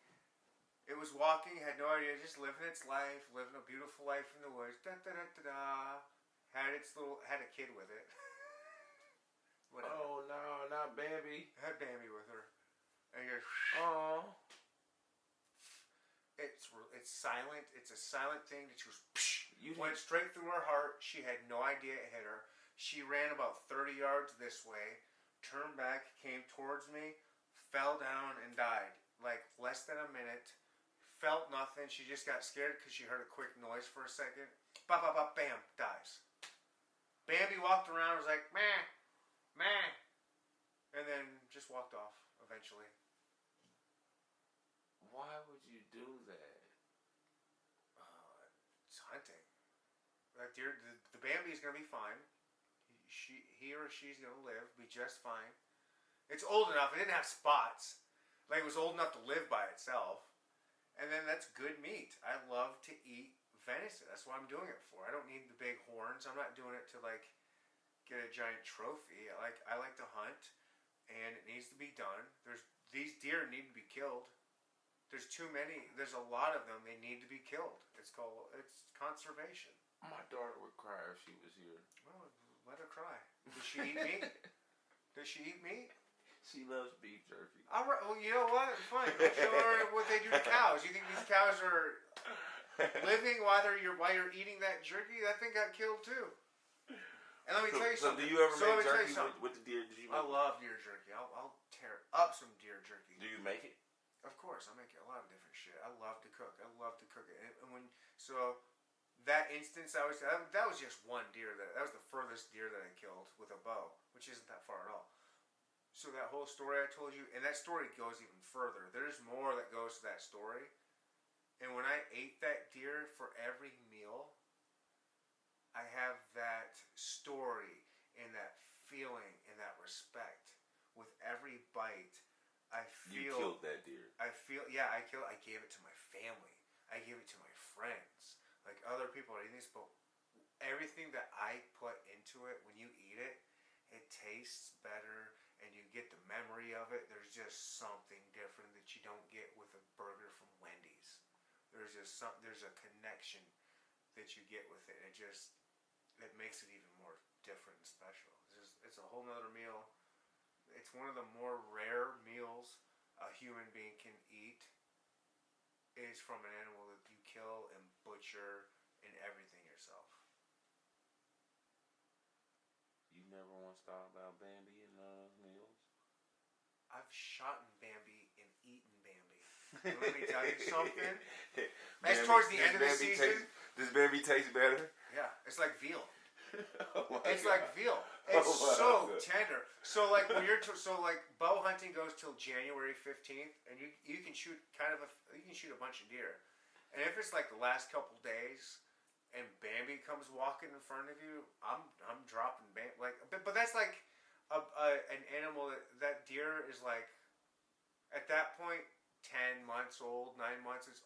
[SPEAKER 1] it was walking, had no idea, just living its life, living a beautiful life in the woods. Da da da da da. Had a kid with it. Whatever.
[SPEAKER 2] Oh no, not Bambi.
[SPEAKER 1] Had Bambi with her. And you're,
[SPEAKER 2] Oh.
[SPEAKER 1] it's silent. It's a silent thing that she was went
[SPEAKER 2] didn't-
[SPEAKER 1] straight through her heart. She had no idea it hit her. She ran about 30 yards this way, turned back, came towards me, fell down and died. Like less than a minute. Felt nothing. She just got scared because she heard a quick noise for a second. Bop, bop, bop, bam, dies. Bambi walked around, was like, meh, meh, and then just walked off eventually.
[SPEAKER 2] Why would you do that?
[SPEAKER 1] It's hunting. That deer, the Bambi is gonna be fine. He or she's gonna live, be just fine. It's old enough. It didn't have spots. Like it was old enough to live by itself. And then that's good meat. I love to eat venison. That's what I'm doing it for. I don't need the big horns. I'm not doing it to like get a giant trophy. I like to hunt, and it needs to be done. These deer need to be killed. There's too many. There's a lot of them. They need to be killed. It's conservation.
[SPEAKER 2] My daughter would cry if she was here.
[SPEAKER 1] Well, let her cry. Does she eat meat? Does she eat meat?
[SPEAKER 2] She loves beef jerky.
[SPEAKER 1] All right. Well, you know what? Fine. Go show her what they do to cows. You think these cows are living while you're eating that jerky? That thing got killed too. And let me tell you
[SPEAKER 2] So
[SPEAKER 1] something.
[SPEAKER 2] do you ever
[SPEAKER 1] let me
[SPEAKER 2] make
[SPEAKER 1] tell you
[SPEAKER 2] jerky
[SPEAKER 1] something.
[SPEAKER 2] with the deer? Did you
[SPEAKER 1] I
[SPEAKER 2] make
[SPEAKER 1] love deer jerky. I'll tear up some deer jerky.
[SPEAKER 2] Do you make it?
[SPEAKER 1] Of course, I make a lot of different shit. I love to cook. I love to cook it. And that instance, that was just one deer. That was the furthest deer that I killed with a bow, which isn't that far at all. So that whole story I told you, and that story goes even further. There's more that goes to that story. And when I ate that deer, for every meal, I have that story and that feeling and that respect. With every bite, I feel...
[SPEAKER 2] You killed that deer.
[SPEAKER 1] I gave it to my family. I gave it to my friends. Like other people are eating this, but everything that I put into it, when you eat it, it tastes better and you get the memory of it. There's just something different that you don't get with a burger from Wendy's. There's a connection that you get with it. It makes it even more different and special. That's a whole nother meal. It's one of the more rare meals a human being can eat is from an animal that you kill and butcher and everything yourself.
[SPEAKER 2] You never once thought about Bambi and meals?
[SPEAKER 1] I've shot Bambi and eaten Bambi. Let me tell you something. That's towards the end of the season.
[SPEAKER 2] Does Bambi taste better?
[SPEAKER 1] Yeah, it's like veal.
[SPEAKER 2] It's
[SPEAKER 1] like veal. It's so tender. So like when you're bow hunting goes till January 15th, and you can shoot you can shoot a bunch of deer, and if it's like the last couple days, and Bambi comes walking in front of you, I'm dropping Bambi. But that's like an animal that deer is like at that point 10 months old, 9 months. It's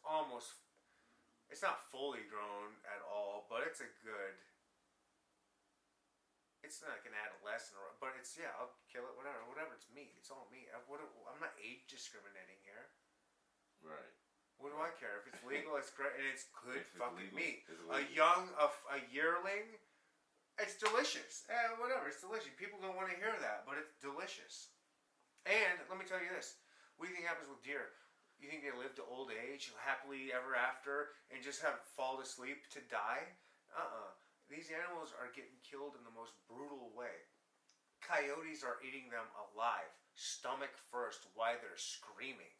[SPEAKER 1] not fully grown at all, but it's a good. It's not like an adolescent, but I'll kill it, whatever. It's meat. It's all meat. I'm not age discriminating here.
[SPEAKER 2] Right.
[SPEAKER 1] What do I care? If it's legal, it's great, and it's good fucking meat.
[SPEAKER 2] A
[SPEAKER 1] yearling, it's delicious. Whatever, it's delicious. People don't want to hear that, but it's delicious. And let me tell you this: what do you think happens with deer? You think they live to old age, happily ever after, and just fall asleep to die? These animals are getting killed in the most brutal way. Coyotes are eating them alive, stomach first, while they're screaming.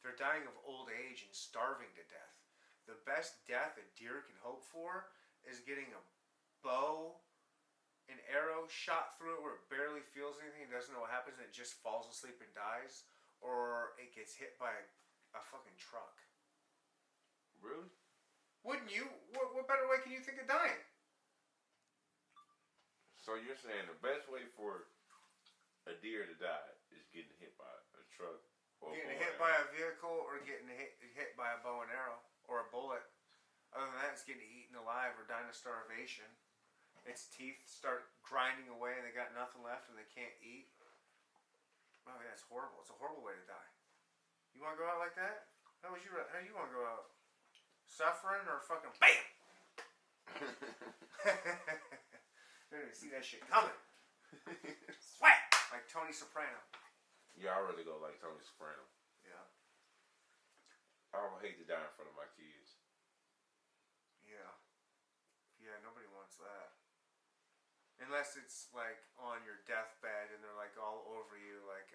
[SPEAKER 1] They're dying of old age and starving to death. The best death a deer can hope for is getting a bow, an arrow shot through it where it barely feels anything, it doesn't know what happens, and it just falls asleep and dies, or it gets hit by a fucking truck.
[SPEAKER 2] Really?
[SPEAKER 1] Wouldn't you? What better way can you think of dying?
[SPEAKER 2] So you're saying the best way for a deer to die is getting hit by a truck or
[SPEAKER 1] getting hit by a vehicle or getting hit by a bow and arrow or a bullet. Other than that, it's getting eaten alive or dying of starvation. Its teeth start grinding away and they got nothing left and they can't eat. Oh yeah, it's horrible. It's a horrible way to die. You want to go out like that? How do you want to go out? Suffering or fucking BAM! They didn't see that shit coming. Sweat! Like Tony Soprano.
[SPEAKER 2] Yeah, I'd rather go like Tony Soprano.
[SPEAKER 1] Yeah.
[SPEAKER 2] I would hate to die in front of my kids.
[SPEAKER 1] Yeah. Yeah, nobody wants that. Unless it's like on your deathbed and they're like all over you, like,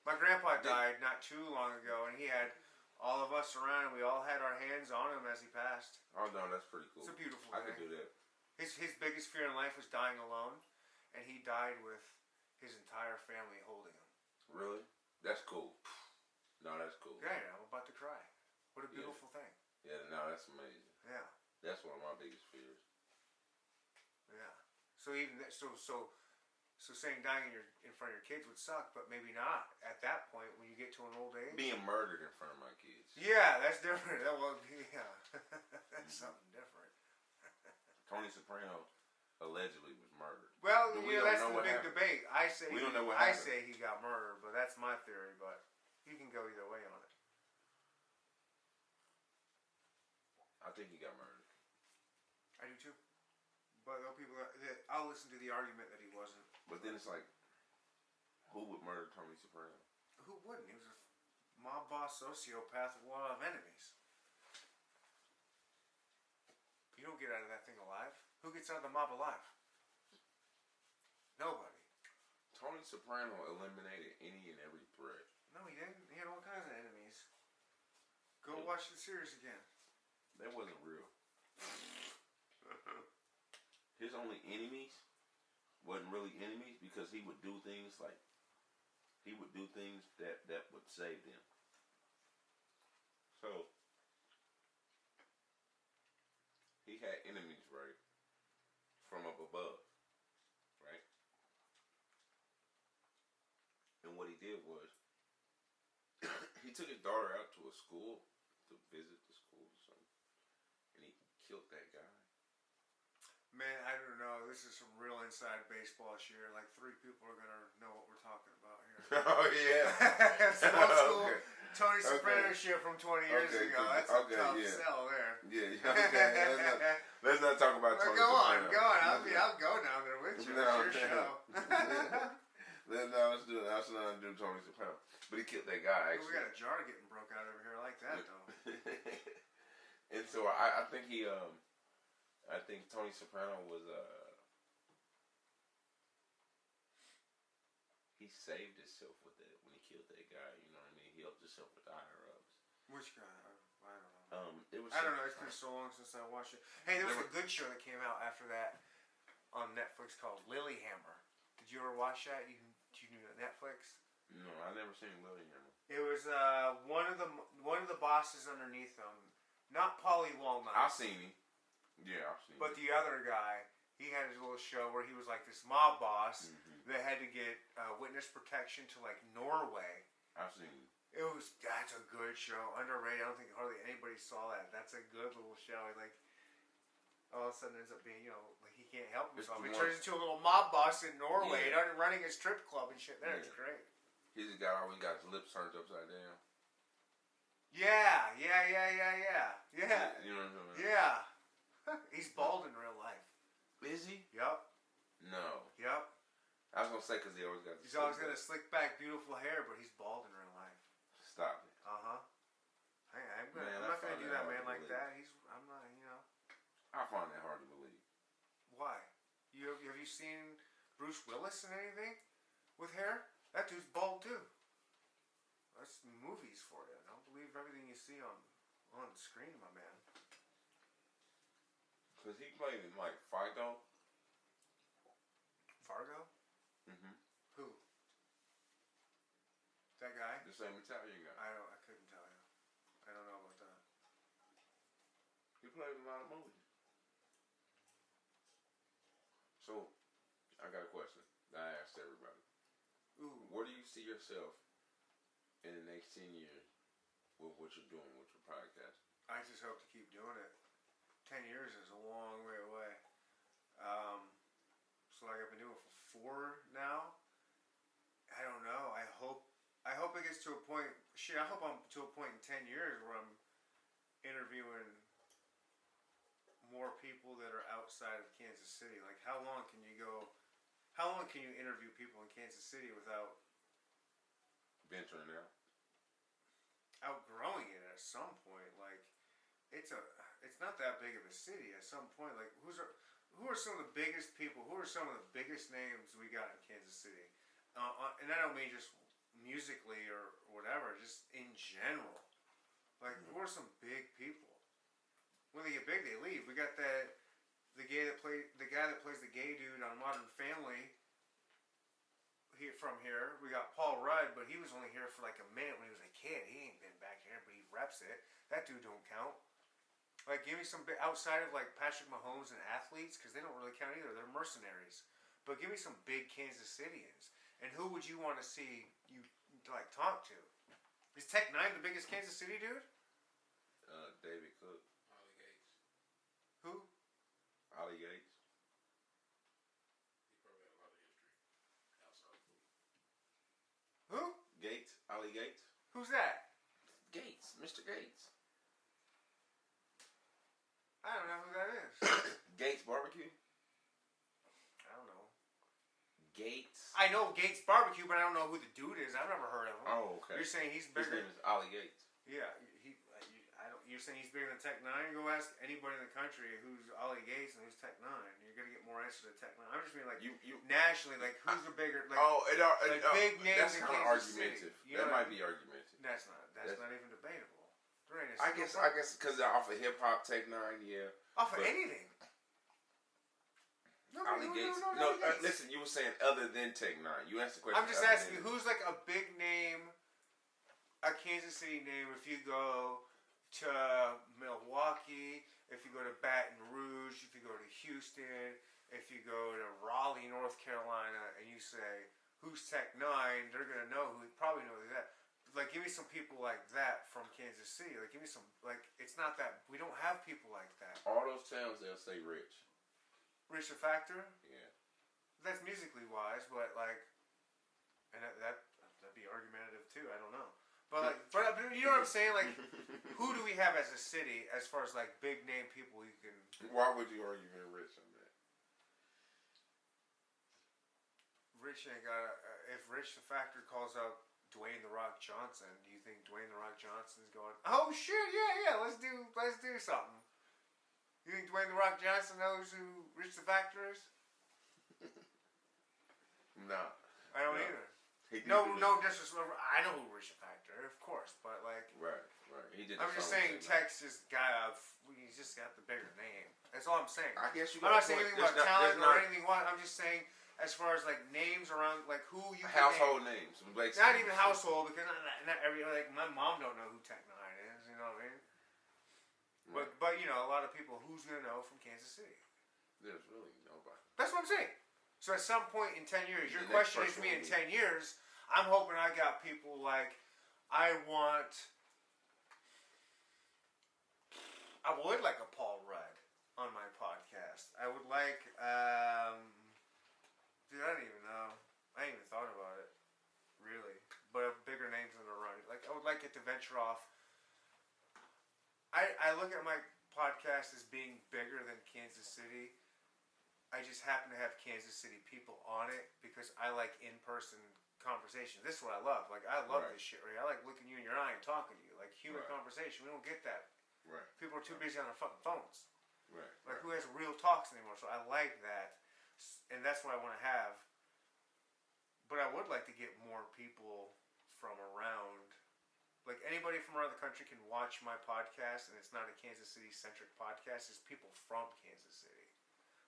[SPEAKER 1] My grandpa died not too long ago and he had all of us around and we all had our hands on him as he passed.
[SPEAKER 2] Oh no, that's pretty cool.
[SPEAKER 1] It's a beautiful
[SPEAKER 2] thing.
[SPEAKER 1] I
[SPEAKER 2] could do that.
[SPEAKER 1] His biggest fear in life was dying alone, and he died with his entire family holding him.
[SPEAKER 2] Really? That's cool. No, that's cool.
[SPEAKER 1] Yeah, I'm about to cry. What a beautiful thing.
[SPEAKER 2] Yeah, no, that's amazing.
[SPEAKER 1] Yeah.
[SPEAKER 2] That's one of my biggest fears.
[SPEAKER 1] Yeah. So saying dying in front of your kids would suck, but maybe not at that point when you get to an old age.
[SPEAKER 2] Being murdered in front of my kids.
[SPEAKER 1] Yeah, that's different. That's something different.
[SPEAKER 2] Tony Soprano allegedly was murdered.
[SPEAKER 1] Well, that's the big debate. I say
[SPEAKER 2] we don't know what happened.
[SPEAKER 1] I say he got murdered, but that's my theory. But you can go either way on it.
[SPEAKER 2] I think he got murdered.
[SPEAKER 1] I do too. But I'll listen to the argument that he wasn't.
[SPEAKER 2] But then it's like, who would murder Tony Soprano?
[SPEAKER 1] Who wouldn't? He was a mob boss, sociopath with a lot of enemies. You don't get out of that thing alive. Who gets out of the mob alive? Nobody.
[SPEAKER 2] Tony Soprano eliminated any and every threat.
[SPEAKER 1] No, he didn't. He had all kinds of enemies. Go watch the series again.
[SPEAKER 2] That wasn't real. His only enemies wasn't really enemies because he would do things that would save them. So he had enemies, right, from up above, right? And what he did was he took his daughter out to a school to visit the school or something, and he killed that guy.
[SPEAKER 1] Man, I don't know. This is some real inside baseball shit. Like 3 people are gonna know what we're talking about here.
[SPEAKER 2] Oh yeah.
[SPEAKER 1] Some old school Tony Soprano shit from 20 years ago. That's a tough sell there.
[SPEAKER 2] Yeah. Okay. Let's not talk about Tony
[SPEAKER 1] Go
[SPEAKER 2] Soprano.
[SPEAKER 1] on. I'll go down there with you.
[SPEAKER 2] No,
[SPEAKER 1] It's your show.
[SPEAKER 2] No, let's do it. Let's not do Tony Soprano. But he killed that guy, actually.
[SPEAKER 1] We got a jar getting broke out over here. I like that, though.
[SPEAKER 2] And so I think I think Tony Soprano was, he saved himself with that when he killed that guy, you know what I mean? He helped himself with the higher-ups.
[SPEAKER 1] Which guy? I don't know.
[SPEAKER 2] I
[SPEAKER 1] don't know. It's been so long since I watched it. Hey, there was a good show that came out after that on Netflix called Lilyhammer. Did you ever watch that? You knew Netflix?
[SPEAKER 2] No, I never seen Lilyhammer.
[SPEAKER 1] It was one of the bosses underneath him, not Paulie Walnut.
[SPEAKER 2] I've seen him. Yeah, I've seen him.
[SPEAKER 1] But the other guy, he had his little show where he was like this mob boss that had to get witness protection to like Norway.
[SPEAKER 2] I've seen him.
[SPEAKER 1] That's a good show. Underrated. I don't think hardly anybody saw that. That's a good little show. Like, all of a sudden ends up being, like he can't help himself. He turns into a little mob boss in Norway and running a strip club and shit there. It's great.
[SPEAKER 2] He's the guy always got his lips turned upside down.
[SPEAKER 1] Yeah.
[SPEAKER 2] You know what I'm saying?
[SPEAKER 1] Yeah. He's bald in real life.
[SPEAKER 2] Is he?
[SPEAKER 1] Yep.
[SPEAKER 2] No.
[SPEAKER 1] Yep.
[SPEAKER 2] I was going to say because he always got
[SPEAKER 1] He's always got a slick back, beautiful hair, but he's bald in real life.
[SPEAKER 2] Stop it.
[SPEAKER 1] Uh-huh. I'm
[SPEAKER 2] Man,
[SPEAKER 1] not going to do that,
[SPEAKER 2] hard
[SPEAKER 1] man,
[SPEAKER 2] to
[SPEAKER 1] like
[SPEAKER 2] believe.
[SPEAKER 1] that. I'm not,
[SPEAKER 2] I find that hard to believe.
[SPEAKER 1] Why? Have you seen Bruce Willis in anything with hair? That dude's bald too. That's movies for you. Don't believe everything you see on the screen, my man.
[SPEAKER 2] Because he played in, like, Fargo.
[SPEAKER 1] Fargo?
[SPEAKER 2] Mm-hmm.
[SPEAKER 1] Who? That guy?
[SPEAKER 2] The same Italian guy.
[SPEAKER 1] I couldn't tell you. I don't know about that.
[SPEAKER 2] He played in a lot of movies. So, I got a question that I asked everybody.
[SPEAKER 1] Ooh.
[SPEAKER 2] Where do you see yourself in the next 10 years with what you're doing with your podcast?
[SPEAKER 1] I just hope to keep doing it. 10 years is a long way away. So like I've been doing it for 4 now. I don't know. I hope it gets to a point. Shit, I hope I'm to a point in 10 years where I'm interviewing more people that are outside of Kansas City. Like, how long can you interview people in Kansas City without
[SPEAKER 2] Venturing out.
[SPEAKER 1] outgrowing it at some point? Like, it's not that big of a city at some point. Like, who are some of the biggest people? Who are some of the biggest names we got in Kansas City? And I don't mean just musically or whatever, just in general. Like, who are some big people? When they get big, they leave. We got the guy that plays the gay dude on Modern Family. From here, we got Paul Rudd, but he was only here for like a minute when he was a kid. He ain't been back here, but he reps it. That dude don't count. Like, give me some outside of like Patrick Mahomes and athletes, because they don't really count either. They're mercenaries. But give me some big Kansas Cityans. And who would you want to see you like talk to? Is Tech Nine the biggest Kansas City dude?
[SPEAKER 2] David Cook.
[SPEAKER 3] Ollie Gates.
[SPEAKER 1] Who?
[SPEAKER 2] Ollie Gates.
[SPEAKER 3] He probably had a lot of history outside of food.
[SPEAKER 1] Who?
[SPEAKER 2] Gates. Ollie Gates.
[SPEAKER 1] Who's that?
[SPEAKER 2] Gates. Mr. Gates.
[SPEAKER 1] I don't know who that is.
[SPEAKER 2] Gates Barbecue.
[SPEAKER 1] I don't know.
[SPEAKER 2] Gates.
[SPEAKER 1] I know Gates Barbecue, but I don't know who the dude is. I've never heard of him.
[SPEAKER 2] Oh, okay.
[SPEAKER 1] You're saying he's
[SPEAKER 2] His
[SPEAKER 1] bigger?
[SPEAKER 2] name is Ollie Gates.
[SPEAKER 1] Yeah, you're saying he's bigger than Tech Nine? Go ask anybody in the country who's Ollie Gates and who's Tech Nine. You're gonna get more answers than Tech Nine. I'm just mean like
[SPEAKER 2] You
[SPEAKER 1] nationally, like who's the bigger? Like, big names
[SPEAKER 2] that's
[SPEAKER 1] in
[SPEAKER 2] kind of
[SPEAKER 1] Kansas City.
[SPEAKER 2] argumentative.
[SPEAKER 1] You
[SPEAKER 2] That
[SPEAKER 1] know
[SPEAKER 2] might
[SPEAKER 1] what I
[SPEAKER 2] be argumentative.
[SPEAKER 1] That's not even debatable. There ain't a
[SPEAKER 2] I
[SPEAKER 1] single
[SPEAKER 2] guess because they're off of hip hop, Tech Nine, yeah.
[SPEAKER 1] off of
[SPEAKER 2] but-
[SPEAKER 1] anything.
[SPEAKER 2] Ollie Gates. No, listen. You were saying other than Tech Nine. You asked the question.
[SPEAKER 1] I'm just asking who's like a big name, a Kansas City name. If you go to Milwaukee, if you go to Baton Rouge, if you go to Houston, if you go to Raleigh, North Carolina, and you say who's Tech Nine, they're gonna know who. Probably know who that. Like, give me some people like that from Kansas City. Like, give me some. Like, it's not that we don't have people like that.
[SPEAKER 2] All those towns they'll say rich.
[SPEAKER 1] Richard Factor.
[SPEAKER 2] Yeah.
[SPEAKER 1] That's musically wise, but like, and that'd be argumentative too. I don't know, but you know what I'm saying? Like, who do we have as a city as far as like big name people you can?
[SPEAKER 2] Why would you argue they're rich on that?
[SPEAKER 1] Rich ain't got. If Rich the Factor calls out Dwayne the Rock Johnson, do you think Dwayne the Rock Johnson's going? Oh shit! Yeah. Let's do something. You think Dwayne the Rock Johnson knows who Rich the Factor is?
[SPEAKER 2] No.
[SPEAKER 1] I don't either. No disrespect. I know who Rich the Factor, of course, but like.
[SPEAKER 2] Right. He did.
[SPEAKER 1] I'm just saying, Texas guy. He's just got the bigger name. That's all I'm saying.
[SPEAKER 2] I guess you.
[SPEAKER 1] I'm not saying anything about talent or anything. I'm just saying, as far as like names around, like who you
[SPEAKER 2] household names. Like,
[SPEAKER 1] not even household, because not every, like my mom don't know who Tech Nine is. You know what I mean? Right. But you know, a lot of people. Who's gonna know from Kansas City?
[SPEAKER 2] There's really nobody.
[SPEAKER 1] That's what I'm saying. So at some point in 10 years, your question is me in 10 years. I'm hoping I got people like I would like a Paul Rudd on my podcast. I would like, dude, I don't even know. I ain't even thought about it, really. But bigger names than around. Like, I would like it to venture off. I look at my podcast as being bigger than Kansas City. I just happen to have Kansas City people on it because I like in-person conversation. This is what I love. Like, I love this shit, right? I like looking you in your eye and talking to you. Like, human conversation. We don't get that.
[SPEAKER 2] Right.
[SPEAKER 1] People are too busy on their fucking phones.
[SPEAKER 2] Right.
[SPEAKER 1] Like, who has real talks anymore? So I like that. And that's what I want to have. But I would like to get more people from around. Like, anybody from around the country can watch my podcast, and it's not a Kansas City-centric podcast. It's people from Kansas City.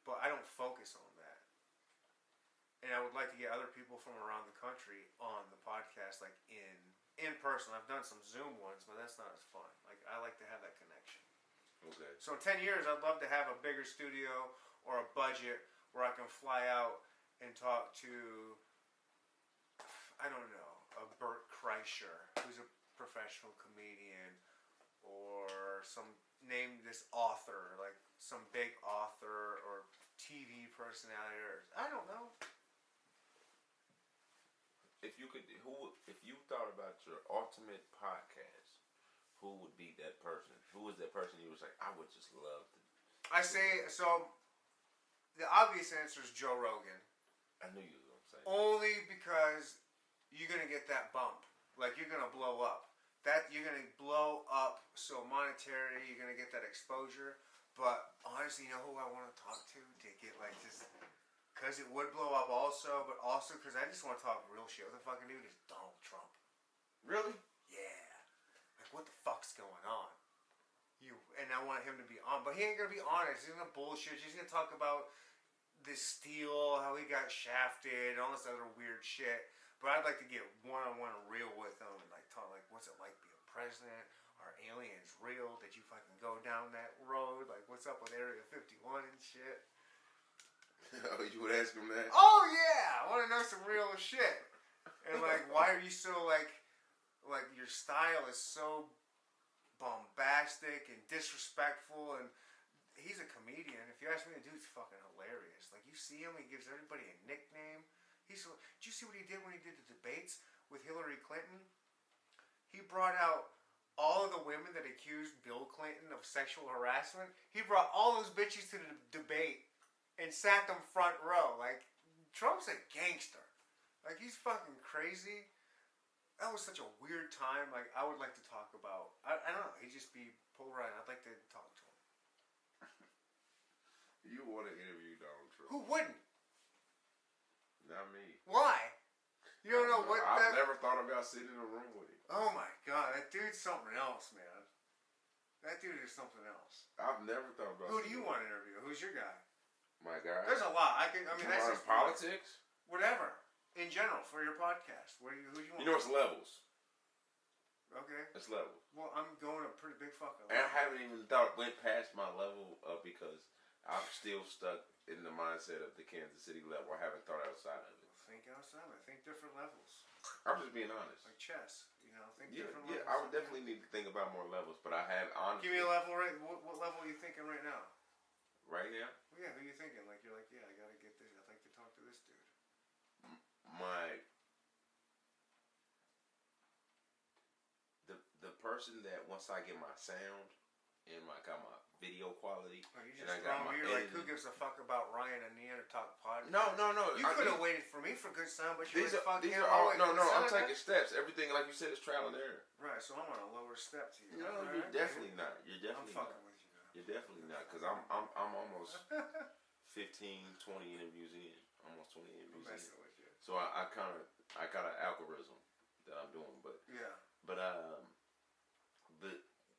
[SPEAKER 1] But I don't focus on that. And I would like to get other people from around the country on the podcast, like in person. I've done some Zoom ones, but that's not as fun. Like, I like to have that connection.
[SPEAKER 2] Okay.
[SPEAKER 1] So in 10 years, I'd love to have a bigger studio or a budget where I can fly out and talk to, I don't know, a Bert Kreischer, who's a professional comedian, or name this author, like some big author or TV personality, or I don't know.
[SPEAKER 2] If you thought about your ultimate podcast, who would be that person? Who was that person you was like, I would just love to?
[SPEAKER 1] I say, so the obvious answer is Joe Rogan.
[SPEAKER 2] I knew you were going to say.
[SPEAKER 1] Only because you're going to get that bump. Like, you're going to blow up. You're going to blow up so monetary, you're going to get that exposure. But honestly, you know who I want to talk to get like this? Because it would blow up also, but also because I just want to talk real shit. What the fucking dude is Donald Trump.
[SPEAKER 2] Really?
[SPEAKER 1] Yeah. Like, what the fuck's going on? And I want him to be on, but he ain't going to be honest. He's going to bullshit. He's going to talk about this steal, how he got shafted, and all this other weird shit. But I'd like to get one-on-one real with him and like talk like, what's it like being president? Are aliens real? Did you fucking go down that road? Like, what's up with Area 51 and shit?
[SPEAKER 2] Oh, you would ask him that?
[SPEAKER 1] Oh yeah, I want to know some real shit. And like, why are you so like your style is so bombastic and disrespectful? And he's a comedian. If you ask me, the dude's fucking hilarious. Like, you see him, he gives everybody a nickname. Did you see what he did when he did the debates with Hillary Clinton? He brought out all of the women that accused Bill Clinton of sexual harassment. He brought all those bitches to the debate and sat them front row. Like, Trump's a gangster. Like, he's fucking crazy. That was such a weird time. Like, I would like to talk about, I don't know, he'd just be polarized. I'd like to talk to him.
[SPEAKER 2] You want to interview Donald Trump?
[SPEAKER 1] Who wouldn't?
[SPEAKER 2] Not me.
[SPEAKER 1] Why? You don't know what
[SPEAKER 2] I've never thought about sitting in a room with him.
[SPEAKER 1] Oh my god, that dude's something else, man. That dude is something else.
[SPEAKER 2] I've never thought about.
[SPEAKER 1] Who do you want to interview? Who's your guy?
[SPEAKER 2] My guy.
[SPEAKER 1] There's a lot. I mean, that's just
[SPEAKER 2] politics.
[SPEAKER 1] Whatever. In general, for your podcast, who do you want?
[SPEAKER 2] You know, it's levels.
[SPEAKER 1] Okay.
[SPEAKER 2] It's levels.
[SPEAKER 1] Well, I'm going a pretty big fucking
[SPEAKER 2] level. And I haven't even went past my level because I'm still stuck in the mindset of the Kansas City level. I haven't thought outside of it.
[SPEAKER 1] Think outside. I think different levels.
[SPEAKER 2] I'm just being honest.
[SPEAKER 1] Like chess, think different
[SPEAKER 2] levels.
[SPEAKER 1] Yeah,
[SPEAKER 2] I would definitely need to think about more levels, but I have honestly.
[SPEAKER 1] Give me a level right. What level are you thinking right now?
[SPEAKER 2] Right now?
[SPEAKER 1] Well, yeah, who are you thinking? Like, you're like, yeah, I gotta get this. I'd like to talk to this dude.
[SPEAKER 2] The person that once I get my sound and got my video quality,
[SPEAKER 1] Oh, you
[SPEAKER 2] and I
[SPEAKER 1] just
[SPEAKER 2] got my
[SPEAKER 1] you're like, who gives a fuck about Ryan and Neandertalk podcast?
[SPEAKER 2] No.
[SPEAKER 1] You could have waited for me for good son, but you
[SPEAKER 2] These
[SPEAKER 1] went fuck
[SPEAKER 2] are
[SPEAKER 1] him
[SPEAKER 2] all.
[SPEAKER 1] all the way
[SPEAKER 2] No.
[SPEAKER 1] for the
[SPEAKER 2] I'm
[SPEAKER 1] son.
[SPEAKER 2] taking steps. Everything, like you said, is trial and error.
[SPEAKER 1] Right, so I'm on a lower step to you.
[SPEAKER 2] No,
[SPEAKER 1] All
[SPEAKER 2] you're
[SPEAKER 1] right,
[SPEAKER 2] definitely
[SPEAKER 1] baby.
[SPEAKER 2] not. You're
[SPEAKER 1] I'm
[SPEAKER 2] definitely
[SPEAKER 1] fucking
[SPEAKER 2] not.
[SPEAKER 1] with you now.
[SPEAKER 2] You're definitely not. Because I'm almost 15, 20 interviews in. Almost 20
[SPEAKER 1] I'm
[SPEAKER 2] interviews in.
[SPEAKER 1] messing with you.
[SPEAKER 2] So I got an algorithm that I'm doing, but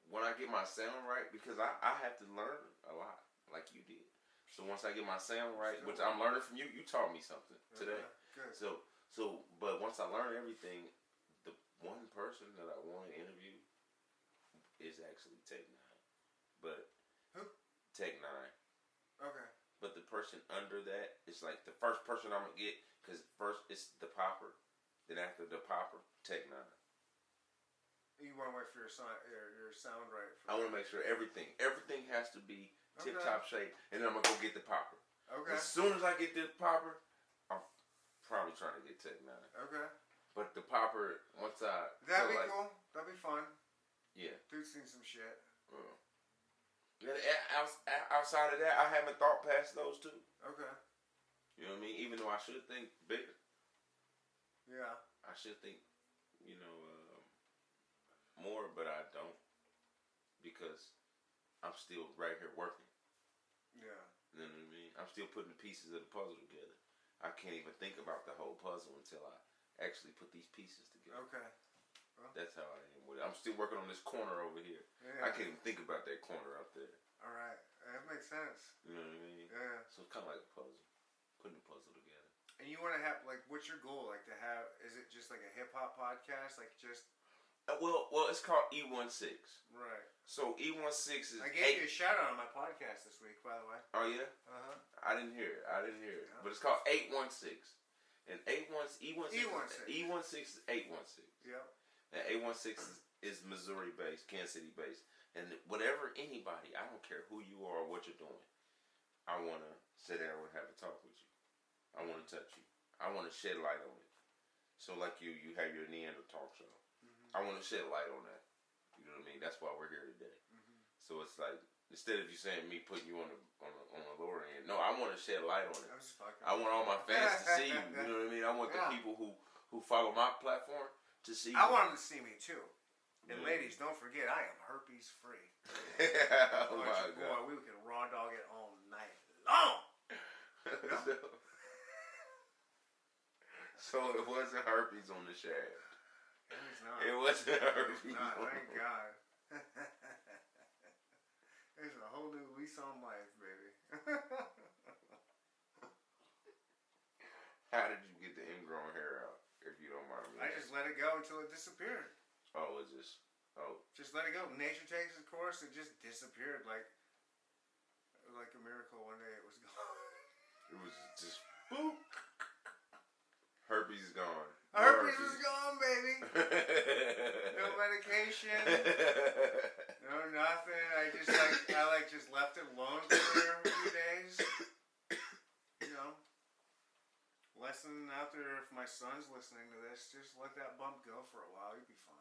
[SPEAKER 2] when I get my sound right, because I have to learn a lot, like you did. So once I get my sound right, which I'm learning from you, you taught me something today.
[SPEAKER 1] Good.
[SPEAKER 2] So, but once I learn everything, the one person that I want to interview is actually Tech 9. But
[SPEAKER 1] who?
[SPEAKER 2] Tech 9.
[SPEAKER 1] Okay.
[SPEAKER 2] But the person under that is like the first person I'm gonna get, because first it's the popper, then after the popper, Tech 9.
[SPEAKER 1] You want to wait for your sound right.
[SPEAKER 2] I want to make sure everything has to be tip top shape, and then I'm gonna go get the popper.
[SPEAKER 1] Okay.
[SPEAKER 2] As soon as I get the popper, I'm probably trying to get Tech 9.
[SPEAKER 1] Okay.
[SPEAKER 2] But the popper, once I
[SPEAKER 1] that'd be cool. That'd be fun.
[SPEAKER 2] Yeah.
[SPEAKER 1] Dude's seen some shit.
[SPEAKER 2] Outside of that, I haven't thought past those two.
[SPEAKER 1] Okay.
[SPEAKER 2] You know what I mean? Even though I should think bigger.
[SPEAKER 1] Yeah.
[SPEAKER 2] I should think, more, but I don't, because I'm still right here working.
[SPEAKER 1] Yeah.
[SPEAKER 2] You know what I mean? I'm still putting the pieces of the puzzle together. I can't even think about the whole puzzle until I actually put these pieces together.
[SPEAKER 1] Okay. Well,
[SPEAKER 2] that's how I am with it. I'm still working on this corner over here.
[SPEAKER 1] Yeah.
[SPEAKER 2] I can't even think about that corner up there.
[SPEAKER 1] All right. That makes sense.
[SPEAKER 2] You know what I mean?
[SPEAKER 1] Yeah.
[SPEAKER 2] So it's kind of like a puzzle. Putting the puzzle together.
[SPEAKER 1] And you want to have, like, what's your goal? Like, to have, is it just like a hip-hop podcast? Like, just...
[SPEAKER 2] Well, it's called E16.
[SPEAKER 1] Right.
[SPEAKER 2] So E16 is...
[SPEAKER 1] I gave you a shout-out on my podcast this week, by the way.
[SPEAKER 2] Oh, yeah?
[SPEAKER 1] Uh-huh.
[SPEAKER 2] I didn't hear it.
[SPEAKER 1] Yeah.
[SPEAKER 2] But it's called 816. And E16 is 816.
[SPEAKER 1] Yep.
[SPEAKER 2] And 816 is Missouri-based, Kansas City-based. And whatever anybody, I don't care who you are or what you're doing, I want to sit down and have a talk with you. I want to touch you. I want to shed light on it. So like you have your Neandertalk show. Mm-hmm. I want to shed light on that. You know what I mean? That's why we're here today. Mm-hmm. So it's like, instead of you saying me putting you on the lower end, no, I want to shed light on it. I want all my fans to see you. You know what I mean? I want the people who follow my platform to see you.
[SPEAKER 1] I want them to see me too. And ladies, don't forget, I am herpes free.
[SPEAKER 2] Oh my God.
[SPEAKER 1] Boy, we can raw dog it all night long. You know?
[SPEAKER 2] So it wasn't herpes on the shaft.
[SPEAKER 1] It
[SPEAKER 2] wasn't herpes.
[SPEAKER 1] Not, thank God. There's a whole new lease on life, baby.
[SPEAKER 2] How did you get the ingrown hair out, if you don't mind me?
[SPEAKER 1] I just let it go until it disappeared.
[SPEAKER 2] Oh, it's just... Oh.
[SPEAKER 1] Just let it go. Nature takes its course. It just disappeared like a miracle. One day it was gone.
[SPEAKER 2] It was just... Boop. Herpes is gone.
[SPEAKER 1] Herpes is gone, baby. No medication. No nothing. I just left it alone for a few days. You know. Lesson out there, if my son's listening to this, just let that bump go for a while. You'll be fine.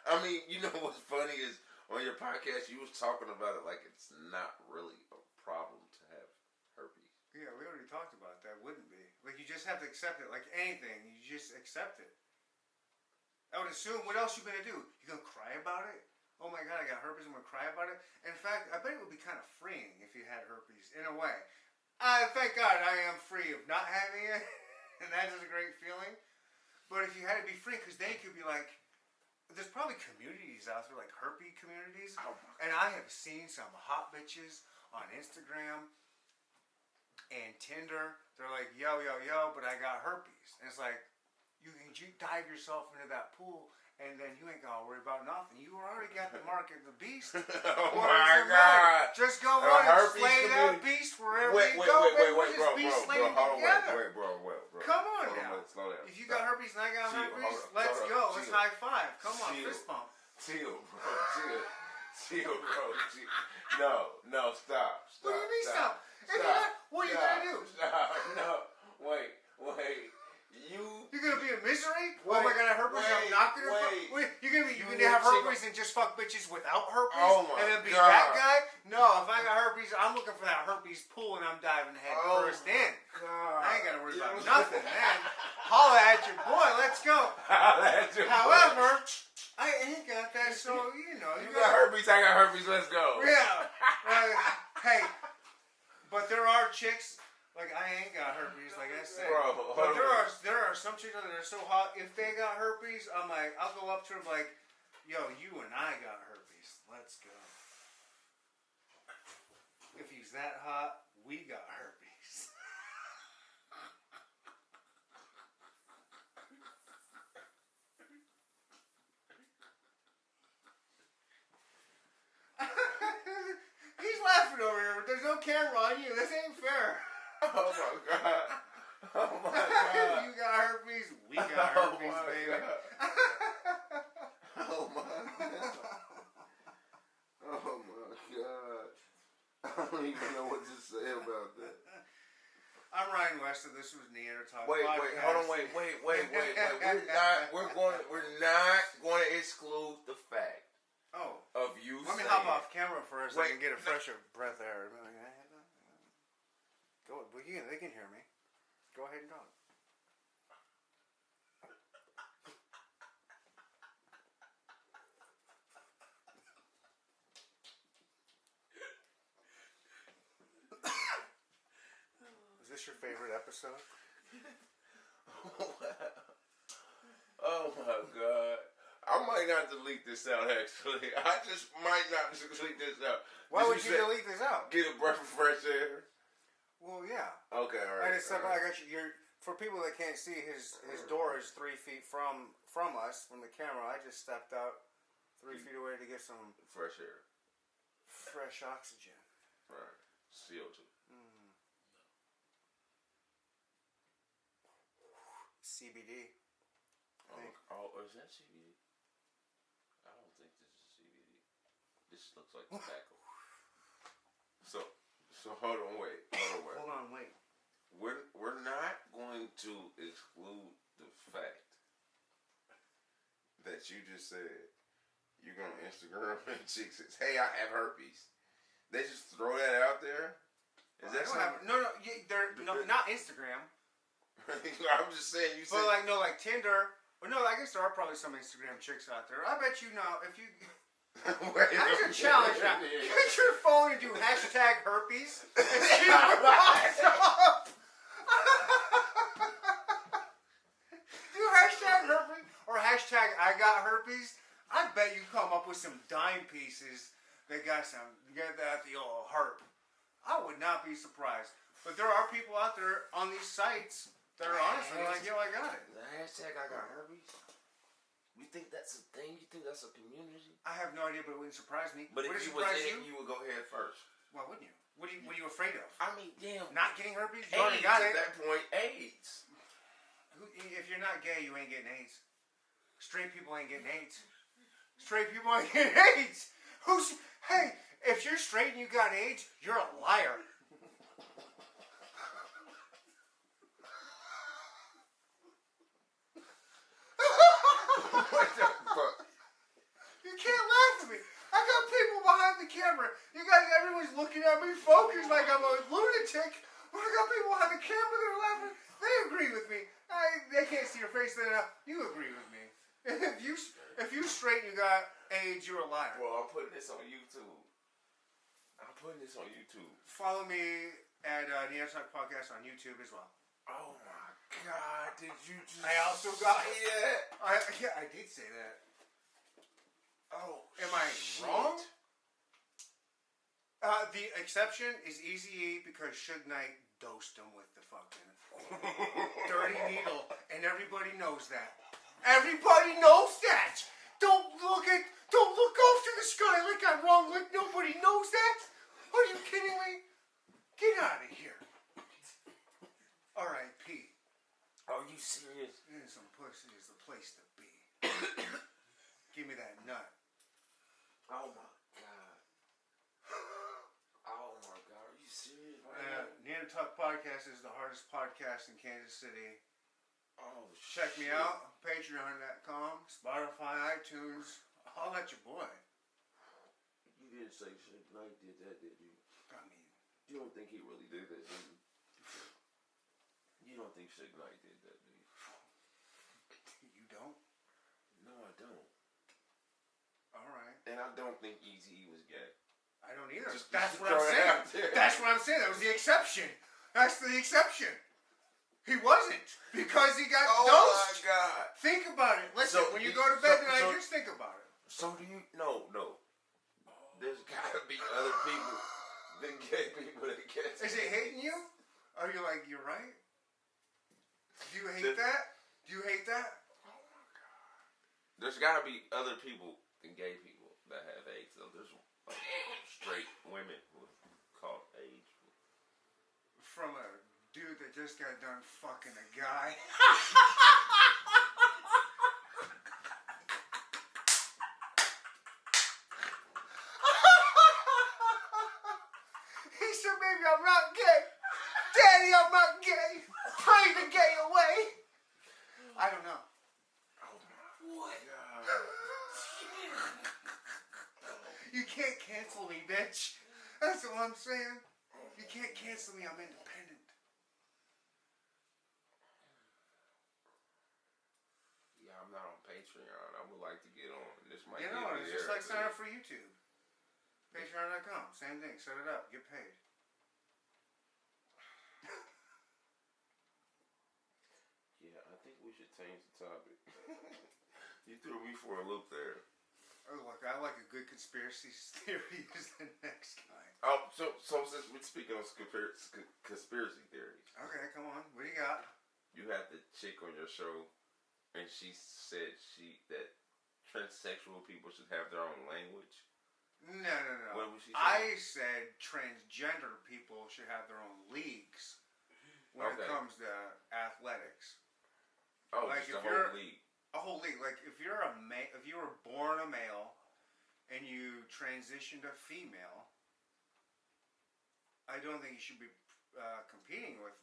[SPEAKER 2] I mean, you know what's funny is on your podcast you was talking about it like it's not really a problem to have herpes.
[SPEAKER 1] Yeah, we already talked about that. Wouldn't be. Like, you just have to accept it. Like anything, you just accept it. I would assume, what else you gonna do? You gonna cry about it? Oh my God, I got herpes, I'm gonna cry about it? In fact, I bet it would be kind of freeing if you had herpes, in a way. Thank God I am free of not having it, and that is a great feeling. But if you had to be free, because then you could be like, there's probably communities out there, like herpes communities, and I have seen some hot bitches on Instagram and Tinder. They're like, yo, but I got herpes. And it's like, you dive yourself into that pool, and then you ain't gonna worry about nothing. You already got the mark of the beast.
[SPEAKER 2] Oh my God!
[SPEAKER 1] Just go on and slay that beast wherever you go.
[SPEAKER 2] Wait, bro.
[SPEAKER 1] Come on now.
[SPEAKER 2] Slow down.
[SPEAKER 1] If you got herpes and I got herpes, let's go. Let's high five. Come on, fist bump.
[SPEAKER 2] Chill, bro. No, stop.
[SPEAKER 1] What do you mean stop? What are you gonna do?
[SPEAKER 2] Stop. No, wait.
[SPEAKER 1] You're gonna be a misery? Oh my god, I have herpes. I'm
[SPEAKER 2] wait,
[SPEAKER 1] not gonna.
[SPEAKER 2] wait.
[SPEAKER 1] You're gonna
[SPEAKER 2] You
[SPEAKER 1] have
[SPEAKER 2] need to
[SPEAKER 1] herpes and just fuck bitches without herpes,
[SPEAKER 2] Oh my
[SPEAKER 1] and then be
[SPEAKER 2] God.
[SPEAKER 1] that guy? No, if I got herpes, I'm looking for that herpes pool, and I'm diving head first in.
[SPEAKER 2] God.
[SPEAKER 1] I ain't gotta worry about nothing, man. Holla at your boy. Let's go. However, I ain't got that, so you know.
[SPEAKER 2] You got herpes, I got herpes, let's go.
[SPEAKER 1] Yeah. Hey, but there are chicks. Like, I ain't got herpes, like I said.
[SPEAKER 2] Bro,
[SPEAKER 1] but there are some chicks out there that are so hot, if they got herpes, I'm like, I'll go up to them like, yo, you and I got herpes. Let's go. If he's that hot, we got herpes. He's laughing over here, but there's no camera on you. This ain't fair.
[SPEAKER 2] Oh my God. Oh my God.
[SPEAKER 1] You got herpes, we got herpes,
[SPEAKER 2] Oh my
[SPEAKER 1] baby.
[SPEAKER 2] God. Oh my God. Oh my God. I don't even know what to say about that.
[SPEAKER 1] I'm Ryan Weston. This was Neandertalk.
[SPEAKER 2] Wait,
[SPEAKER 1] Podcast.
[SPEAKER 2] hold on, wait. We're not going to exclude the fact
[SPEAKER 1] Oh,
[SPEAKER 2] of you.
[SPEAKER 1] let me
[SPEAKER 2] saying,
[SPEAKER 1] hop off camera first. So I
[SPEAKER 2] Wait,
[SPEAKER 1] can get a fresher breath of air. Go. They can hear me. Go ahead and talk. Is this your favorite episode?
[SPEAKER 2] Oh my God. I might not delete this out, actually. I just might not delete this out.
[SPEAKER 1] Why
[SPEAKER 2] Did
[SPEAKER 1] would you
[SPEAKER 2] say
[SPEAKER 1] delete this out?
[SPEAKER 2] Get a breath of fresh air?
[SPEAKER 1] Well, yeah.
[SPEAKER 2] Okay, alright.
[SPEAKER 1] I got you. For people that can't see, his door is 3 feet from us, from the camera. I just stepped out 3 feet away to get some
[SPEAKER 2] fresh air.
[SPEAKER 1] fresh oxygen.
[SPEAKER 2] Right. CO2.
[SPEAKER 1] CBD.
[SPEAKER 2] Oh, is that CBD? I don't think this is CBD. This looks like tobacco. So hold on, wait.
[SPEAKER 1] Hold on, wait.
[SPEAKER 2] We're not going to exclude the fact that you just said you're gonna Instagram and chick says, "Hey, I have herpes." They just throw that out there. Is that something?
[SPEAKER 1] No, not Instagram.
[SPEAKER 2] I'm just saying. You said,
[SPEAKER 1] But like Tinder. Well, no, I guess there are probably some Instagram chicks out there. I bet you know if you. That's a challenge now. Get your phone and do hashtag herpes and see what pops up. Do hashtag herpes or hashtag I got herpes. I bet you come up with some dime pieces that got the old herp. I would not be surprised. But there are people out there on these sites that are honest and like, yo, I got it.
[SPEAKER 2] the hashtag I got herpes. You think that's a thing? You think that's a community?
[SPEAKER 1] I have no idea, but it wouldn't surprise me.
[SPEAKER 2] But
[SPEAKER 1] would
[SPEAKER 2] if
[SPEAKER 1] it
[SPEAKER 2] you was
[SPEAKER 1] surprise
[SPEAKER 2] in it, you would go head first.
[SPEAKER 1] Why wouldn't you? What are you afraid of?
[SPEAKER 2] I mean, damn.
[SPEAKER 1] Not getting herpes? You
[SPEAKER 2] AIDS
[SPEAKER 1] already got
[SPEAKER 2] at
[SPEAKER 1] it.
[SPEAKER 2] that point, AIDS.
[SPEAKER 1] If you're not gay, you ain't getting AIDS. Straight people ain't getting AIDS. Straight people ain't getting AIDS. Hey, if you're straight and you got AIDS, you're a liar.
[SPEAKER 2] What the fuck?
[SPEAKER 1] You can't laugh at me. I got people behind the camera. Everyone's looking at me focused like I'm a lunatic. But I got people behind the camera that are laughing. They agree with me. They can't see your face. You agree with me. If you straight and you got AIDS, you're a liar.
[SPEAKER 2] Well, I'm putting this on YouTube.
[SPEAKER 1] Follow me at Neandertalk Podcast on YouTube as well.
[SPEAKER 2] Oh my God! Did you just?
[SPEAKER 1] I also got
[SPEAKER 2] say that.
[SPEAKER 1] I did say that.
[SPEAKER 2] Oh,
[SPEAKER 1] Am I
[SPEAKER 2] shit.
[SPEAKER 1] wrong? The exception is Easy E because Suge Knight dosed him with the fucking dirty needle, and everybody knows that. Everybody knows that. Don't look off to the sky like I'm wrong. Like nobody knows that. Are you kidding me? Get out of here. R.I.P.
[SPEAKER 2] Are you serious?
[SPEAKER 1] Some pussy is the place to be. Give me that nut.
[SPEAKER 2] Oh my God. Oh my God. Are you serious?
[SPEAKER 1] Neandertalk Podcast is the hardest podcast in Kansas City.
[SPEAKER 2] Oh,
[SPEAKER 1] Check me out. Patreon.com, Spotify, iTunes. I'll let your boy.
[SPEAKER 2] You didn't say Suge Knight did that, did you?
[SPEAKER 1] I mean,
[SPEAKER 2] You don't think he really did that, do you? You don't think Suge Knight did that, do you?
[SPEAKER 1] you don't?
[SPEAKER 2] No, I don't.
[SPEAKER 1] Alright.
[SPEAKER 2] And I don't think Eazy was gay.
[SPEAKER 1] I don't either.
[SPEAKER 2] Just
[SPEAKER 1] That's what
[SPEAKER 2] throw
[SPEAKER 1] I'm
[SPEAKER 2] it
[SPEAKER 1] saying.
[SPEAKER 2] out there.
[SPEAKER 1] That's what I'm saying. That was the exception. That's the exception. He wasn't. Because he got
[SPEAKER 2] Oh
[SPEAKER 1] dosed.
[SPEAKER 2] my God.
[SPEAKER 1] Think about it. Listen,
[SPEAKER 2] So
[SPEAKER 1] when you
[SPEAKER 2] you-
[SPEAKER 1] go to bed
[SPEAKER 2] so-
[SPEAKER 1] tonight,
[SPEAKER 2] so-
[SPEAKER 1] just think about it.
[SPEAKER 2] So do you? No. There's gotta be other people than gay people that get.
[SPEAKER 1] Is it hating you? Are you like, you're right? Do you hate
[SPEAKER 2] The-
[SPEAKER 1] that? Do you hate that?
[SPEAKER 2] There's gotta be other people than gay people that have AIDS. So there's straight women with caught AIDS.
[SPEAKER 1] From a dude that just got done fucking a guy. He said, "Baby, I'm not gay. Daddy, I'm not gay. Pray the gay away." I don't know.
[SPEAKER 2] Oh my God.
[SPEAKER 1] You can't cancel me, bitch. That's what I'm saying. You can't cancel me. I'm independent.
[SPEAKER 2] Yeah, I'm not on Patreon. I would like to get on. This might
[SPEAKER 1] You
[SPEAKER 2] get
[SPEAKER 1] know,
[SPEAKER 2] me
[SPEAKER 1] it's
[SPEAKER 2] there.
[SPEAKER 1] just like sign up for YouTube. Patreon.com. Same thing. Set it up. Get paid.
[SPEAKER 2] Yeah, I think we should change the topic. You threw me for a loop there.
[SPEAKER 1] Oh, look, I like a good conspiracy theory is the next guy.
[SPEAKER 2] Oh, so since we're speaking of conspiracy theories,
[SPEAKER 1] Okay, come on. What do you got?
[SPEAKER 2] you had the chick on your show, and she said that transsexual people should have their own language.
[SPEAKER 1] No.
[SPEAKER 2] What was she saying?
[SPEAKER 1] I said transgender people should have their own leagues when it
[SPEAKER 2] Okay.
[SPEAKER 1] comes to athletics.
[SPEAKER 2] Oh,
[SPEAKER 1] like
[SPEAKER 2] just
[SPEAKER 1] if
[SPEAKER 2] the
[SPEAKER 1] you're-
[SPEAKER 2] whole league.
[SPEAKER 1] A whole league. Like if you're if you were born a male and you transition to female, I don't think you should be competing with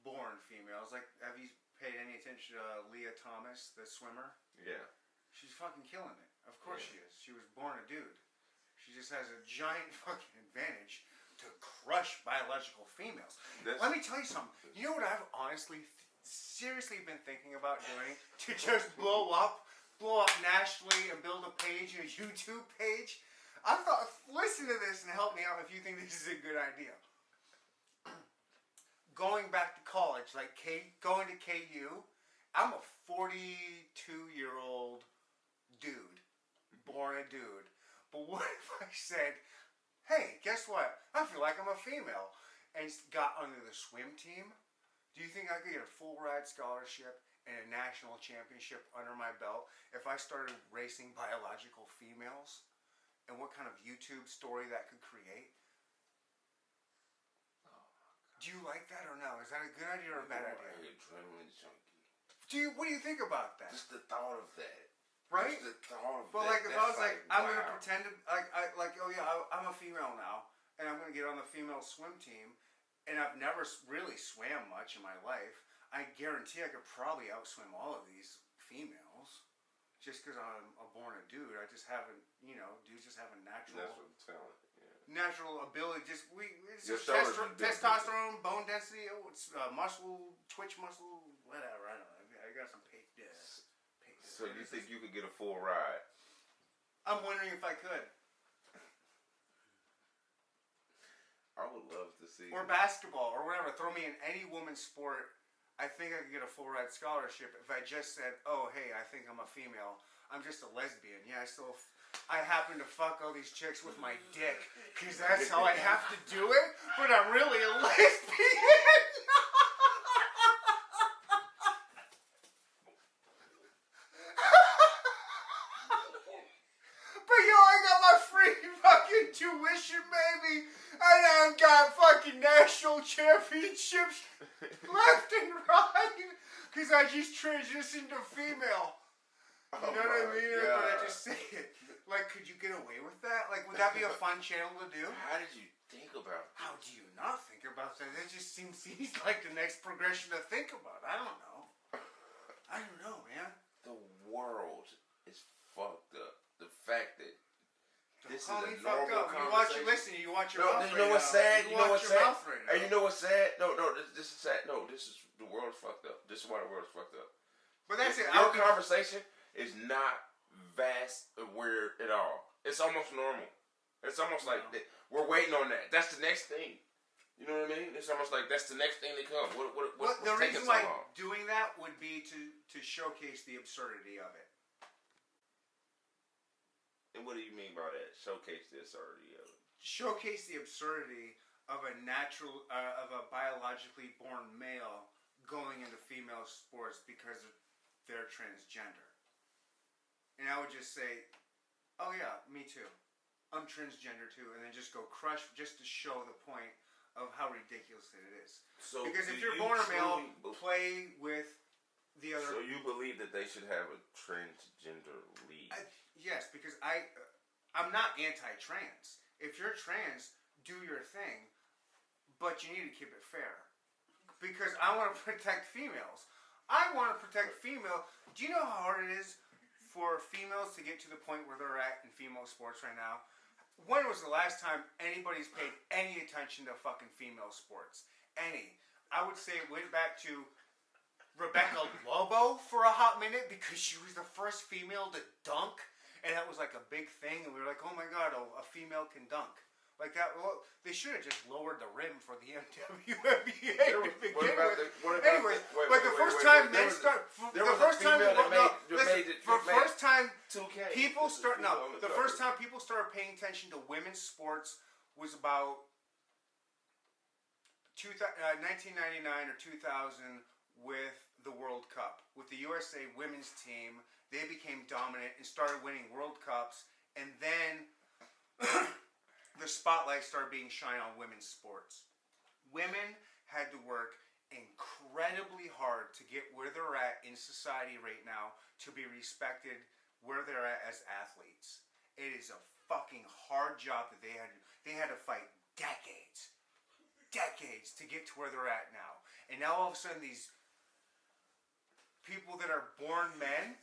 [SPEAKER 1] born females. Like, have you paid any attention to Leah Thomas, the swimmer?
[SPEAKER 2] Yeah.
[SPEAKER 1] She's fucking killing it. Of course
[SPEAKER 2] Yeah.
[SPEAKER 1] she is. She was born a dude. She just has a giant fucking advantage to crush biological females. Let me tell you something. You know what I've honestly, seriously been thinking about doing to just blow up nationally and build a page, a YouTube page? I thought, listen to this and help me out if you think this is a good idea. Going back to college, like going to KU, I'm a 42-year-old dude, born a dude. But what if I said, hey, guess what? I feel like I'm a female, and got under the swim team? Do you think I could get a full ride scholarship and a national championship under my belt if I started racing biological females? And what kind of YouTube story that could create? Do you like that or no? Is that a good idea or a bad idea?
[SPEAKER 2] Adrenaline junkie.
[SPEAKER 1] What do you think about that?
[SPEAKER 2] Just the thought of that.
[SPEAKER 1] Right?
[SPEAKER 2] Just the thought of
[SPEAKER 1] But
[SPEAKER 2] that.
[SPEAKER 1] like, if I was like, I'm gonna
[SPEAKER 2] wow.
[SPEAKER 1] pretend to, oh yeah, I'm a female now, and I'm gonna get on the female swim team, and I've never really swam much in my life. I guarantee I could probably outswim all of these females, just because I'm born a dude. I just haven't, dudes just have a natural
[SPEAKER 2] talent. Yeah.
[SPEAKER 1] natural ability. It's
[SPEAKER 2] Your
[SPEAKER 1] just
[SPEAKER 2] shoulders are different.
[SPEAKER 1] testosterone, bone density. Oh, it's muscle, twitch muscle, whatever. I don't know. I got some paid.
[SPEAKER 2] So you think you could get a full ride?
[SPEAKER 1] I'm wondering if I could.
[SPEAKER 2] I would love to see.
[SPEAKER 1] Or basketball, or whatever. Throw me in any woman's sport. I think I could get a full ride scholarship if I just said, "Oh, hey, I think I'm a female. I'm just a lesbian. Yeah, I happen to fuck all these chicks with my dick because that's how I have to do it. But I'm really a lesbian." But yo, I got my free fucking tuition, baby, and I've got fucking national championships left and right because I just transitioned to female. You know what I mean? But I just say it. Like, could you get away with that? Like, would that be a fun channel to do?
[SPEAKER 2] How did you think about that?
[SPEAKER 1] How do you not think about that? That just seems like the next progression to think about. I don't know. I don't know, man.
[SPEAKER 2] The world is fucked up. The fact that this is
[SPEAKER 1] Call me
[SPEAKER 2] a
[SPEAKER 1] fucked
[SPEAKER 2] normal
[SPEAKER 1] up.
[SPEAKER 2] conversation.
[SPEAKER 1] You watch your
[SPEAKER 2] No,
[SPEAKER 1] mouth
[SPEAKER 2] you know
[SPEAKER 1] right
[SPEAKER 2] what's
[SPEAKER 1] now.
[SPEAKER 2] sad? You know what's
[SPEAKER 1] your
[SPEAKER 2] sad?
[SPEAKER 1] mouth right now.
[SPEAKER 2] And you know what's sad? No, this is sad. No, this is the world's fucked up. This is why the world's fucked up.
[SPEAKER 1] But that's it.
[SPEAKER 2] Your conversation is not vast or weird at all. It's almost normal. It's almost like we're waiting on that. That's the next thing. You know what I mean? It's almost like that's the next thing to come. What's
[SPEAKER 1] the
[SPEAKER 2] taking
[SPEAKER 1] reason
[SPEAKER 2] so
[SPEAKER 1] why
[SPEAKER 2] long?
[SPEAKER 1] doing that would be to showcase the absurdity of it.
[SPEAKER 2] And what do you mean by that? Showcase the absurdity of it.
[SPEAKER 1] Showcase the absurdity of of a biologically born male going into female sports because they're transgender. And I would just say, oh yeah, me too. I'm transgender too. And then just go crush just to show the point of how ridiculous it is.
[SPEAKER 2] So
[SPEAKER 1] because if you're
[SPEAKER 2] you
[SPEAKER 1] born a male,
[SPEAKER 2] truly
[SPEAKER 1] play with the other...
[SPEAKER 2] So you believe that they should have a transgender league?
[SPEAKER 1] Yes, because I'm not anti-trans. If you're trans, do your thing, but you need to keep it fair. Because I want to protect females. I want to protect female. Do you know how hard it is for females to get to the point where they're at in female sports right now? When was the last time anybody's paid any attention to fucking female sports? Any. I would say it went back to Rebecca Lobo for a hot minute because she was the first female to dunk. And that was like a big thing. And we were like, oh my God, a female can dunk. Like that. Well, they should have just lowered the rim for the WNBA to begin with. Anyways, but the first time men start... The first time... The first time
[SPEAKER 2] 2K.
[SPEAKER 1] people start... No, the first time people started paying attention to women's sports was about 1999 or 2000 with the World Cup. With the USA women's team, they became dominant and started winning World Cups. And then the spotlight started being shined on women's sports. Women had to work incredibly hard to get where they're at in society right now to be respected where they're at as athletes. It is a fucking hard job that they had to fight decades to get to where they're at now. And now all of a sudden these people that are born men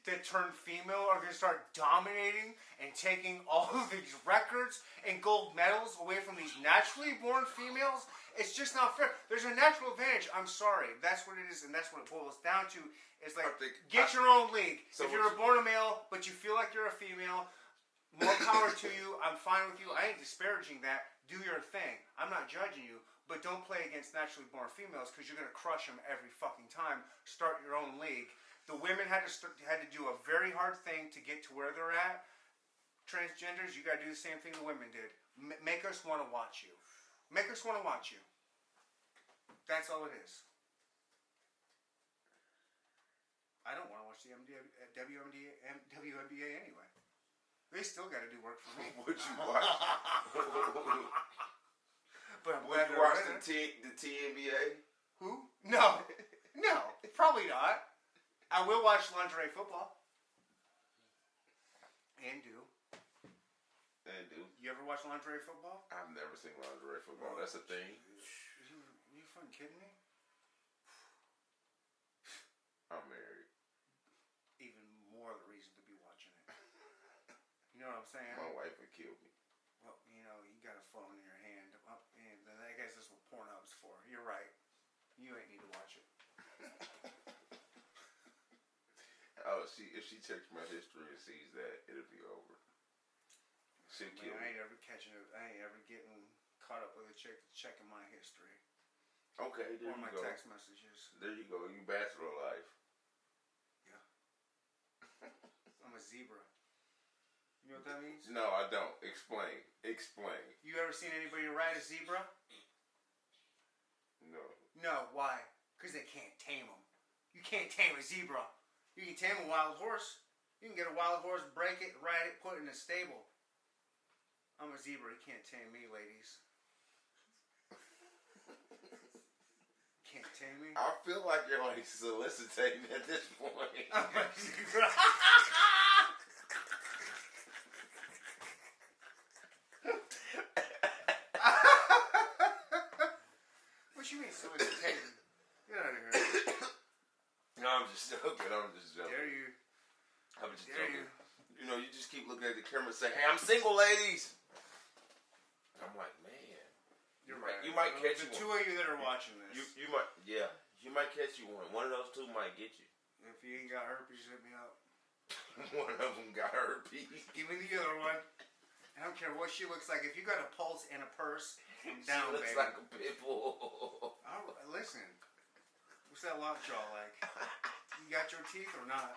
[SPEAKER 1] that turn female are going to start dominating and taking all of these records and gold medals away from these naturally born females. It's just not fair. There's a natural advantage. I'm sorry. That's what it is, and that's what it boils down to. It's like, get your own league. So if you're born a male, but you feel like you're a female, more power to you. I'm fine with you. I ain't disparaging that. Do your thing. I'm not judging you, but don't play against naturally born females because you're going to crush them every fucking time. Start your own league. The women had to do a very hard thing to get to where they're at. Transgenders, you got to do the same thing the women did. Make us want to watch you. Make us want to watch you. That's all it is. I don't want to watch the WNBA anyway. They still got to do work for me.
[SPEAKER 2] Would you watch?
[SPEAKER 1] But I'm
[SPEAKER 2] Would
[SPEAKER 1] glad
[SPEAKER 2] you
[SPEAKER 1] they're
[SPEAKER 2] watch
[SPEAKER 1] winning.
[SPEAKER 2] the TNBA?
[SPEAKER 1] Who? No, probably not. I will watch lingerie football. And do. You ever watch lingerie football?
[SPEAKER 2] I've never seen lingerie football. That's a thing.
[SPEAKER 1] You fucking kidding me?
[SPEAKER 2] I'm married.
[SPEAKER 1] Even more the reason to be watching it. You know what I'm saying?
[SPEAKER 2] My wife would kill me.
[SPEAKER 1] Well, you got a phone in your hand. And I guess that's what Pornhub's for. You're right. You ain't need to watch it.
[SPEAKER 2] Oh, if she checks my history and sees that, it'll be over. She'll kill me.
[SPEAKER 1] I ain't ever getting caught up with a chick checking my history.
[SPEAKER 2] Okay, there
[SPEAKER 1] or
[SPEAKER 2] you
[SPEAKER 1] my
[SPEAKER 2] go.
[SPEAKER 1] text messages.
[SPEAKER 2] There you go. You bachelor life.
[SPEAKER 1] Yeah. I'm a zebra. You know what that means?
[SPEAKER 2] No, I don't. Explain.
[SPEAKER 1] You ever seen anybody ride a zebra?
[SPEAKER 2] No.
[SPEAKER 1] No. Why? Because they can't tame them. You can't tame a zebra. You can tame a wild horse. You can get a wild horse, break it, ride it, put it in a stable. I'm a zebra. You can't tame me, ladies. Can't tame me.
[SPEAKER 2] I feel like you're like soliciting at this point.
[SPEAKER 1] I'm a zebra. What you mean solicitation? Get out of here.
[SPEAKER 2] No, I'm just joking. I'm just joking.
[SPEAKER 1] Dare you?
[SPEAKER 2] I'm just
[SPEAKER 1] Dare
[SPEAKER 2] joking.
[SPEAKER 1] you?
[SPEAKER 2] You know, you just keep looking at the camera and say, "Hey, I'm single, ladies." I'm like, man,
[SPEAKER 1] You're
[SPEAKER 2] might-
[SPEAKER 1] right.
[SPEAKER 2] you might catch
[SPEAKER 1] the
[SPEAKER 2] you
[SPEAKER 1] two of you that are watching this.
[SPEAKER 2] you might, yeah, you might catch you one. One of those two might get you.
[SPEAKER 1] If you ain't got herpes, hit me up.
[SPEAKER 2] One of them got herpes.
[SPEAKER 1] Give me the other one. I don't care what she looks like. If you got a pulse and a purse, I'm down,
[SPEAKER 2] She looks
[SPEAKER 1] baby.
[SPEAKER 2] like a pit bull.
[SPEAKER 1] Listen, what's that lockjaw like? You got your teeth or not?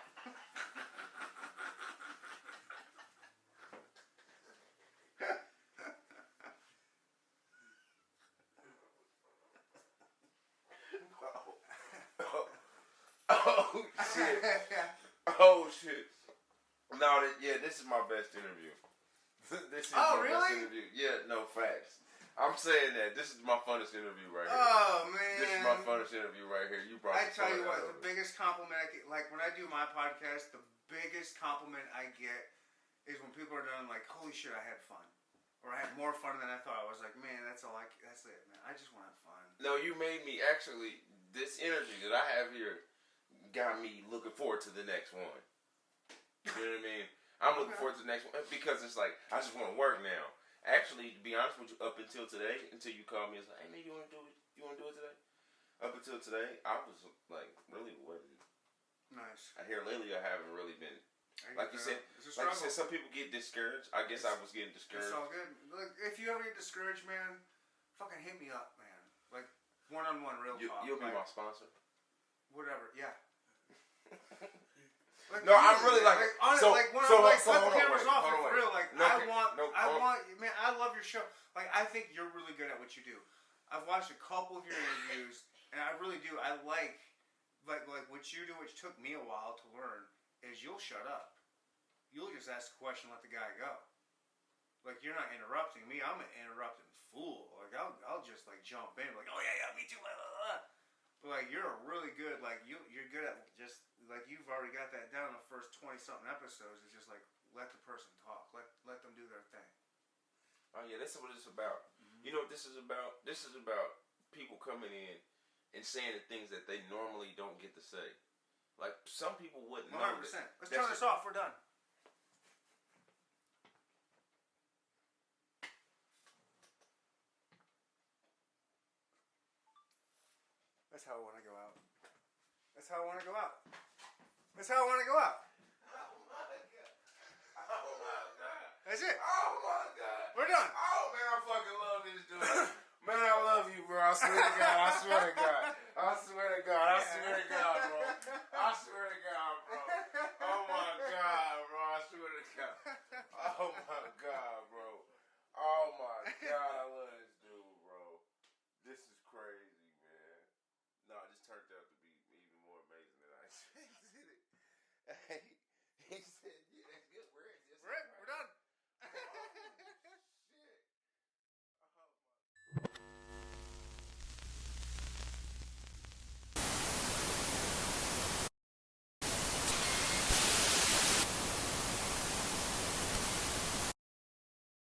[SPEAKER 2] Oh shit! Oh shit! No, this is my best interview. This is my best
[SPEAKER 1] really?
[SPEAKER 2] interview. Yeah, no facts. I'm saying that this is my funnest interview right here.
[SPEAKER 1] Oh man,
[SPEAKER 2] This is my funnest interview right here. You brought.
[SPEAKER 1] I
[SPEAKER 2] the
[SPEAKER 1] tell
[SPEAKER 2] fun
[SPEAKER 1] you
[SPEAKER 2] out
[SPEAKER 1] what,
[SPEAKER 2] of
[SPEAKER 1] the
[SPEAKER 2] it.
[SPEAKER 1] biggest compliment I get, like when I do my podcast, the biggest compliment I get is when people are done like, "Holy shit, I had fun," or "I had more fun than I thought." I was like, "Man, that's all. That's it, man. I just want to have fun."
[SPEAKER 2] No, you made me actually. This energy that I have here got me looking forward to the next one. You know what I mean? I'm looking forward to the next one because it's like I just want to work now. Actually, to be honest with you, up until today, until you called me, it's like, "Hey man, you want to do it? You want to do it today?" Up until today, I was like really wasn't.
[SPEAKER 1] Nice.
[SPEAKER 2] I hear lately I haven't really been. Like you said,
[SPEAKER 1] it's a struggle.
[SPEAKER 2] some people get discouraged. I guess I was getting discouraged.
[SPEAKER 1] It's all good. Look, if you ever get discouraged, man, fucking hit me up, man. Like one-on-one real talk.
[SPEAKER 2] You'll be
[SPEAKER 1] like,
[SPEAKER 2] my sponsor.
[SPEAKER 1] Whatever. Yeah. Like,
[SPEAKER 2] No, I'm really like
[SPEAKER 1] honestly,
[SPEAKER 2] so.
[SPEAKER 1] like when
[SPEAKER 2] So
[SPEAKER 1] I'm like
[SPEAKER 2] so
[SPEAKER 1] cut
[SPEAKER 2] hold
[SPEAKER 1] the
[SPEAKER 2] on,
[SPEAKER 1] cameras
[SPEAKER 2] wait,
[SPEAKER 1] off,
[SPEAKER 2] hold on,
[SPEAKER 1] for
[SPEAKER 2] wait.
[SPEAKER 1] real. Like
[SPEAKER 2] No,
[SPEAKER 1] I want,
[SPEAKER 2] oh.
[SPEAKER 1] man. I love your show. Like I think you're really good at what you do. I've watched a couple of your interviews, and I really do. I like what you do, which took me a while to learn. Is you'll shut up. You'll just ask a question, let the guy go. Like you're not interrupting me. I'm an interrupting fool. Like I'll just like jump in, like, "Oh yeah, me too." Blah, blah, blah. But like you're really good. Like you're good at just like you've already got that down. The first 20-something episodes is just like let the person talk. Let them do their thing.
[SPEAKER 2] Oh yeah, that's what it's about. Mm-hmm. You know what this is about? This is about people coming in and saying the things that they normally don't get to say. Like some people wouldn't
[SPEAKER 1] 100%.
[SPEAKER 2] know.
[SPEAKER 1] Let's turn this off. We're done. That's how I want to go out. That's how I want to go out. That's how I want to go out.
[SPEAKER 2] Oh my god! Oh my god!
[SPEAKER 1] That's it.
[SPEAKER 2] Oh my god!
[SPEAKER 1] We're done.
[SPEAKER 2] Oh man, I fucking love this dude. Man, I love you, bro. I swear to God. I swear to God. I swear to God. I swear to God.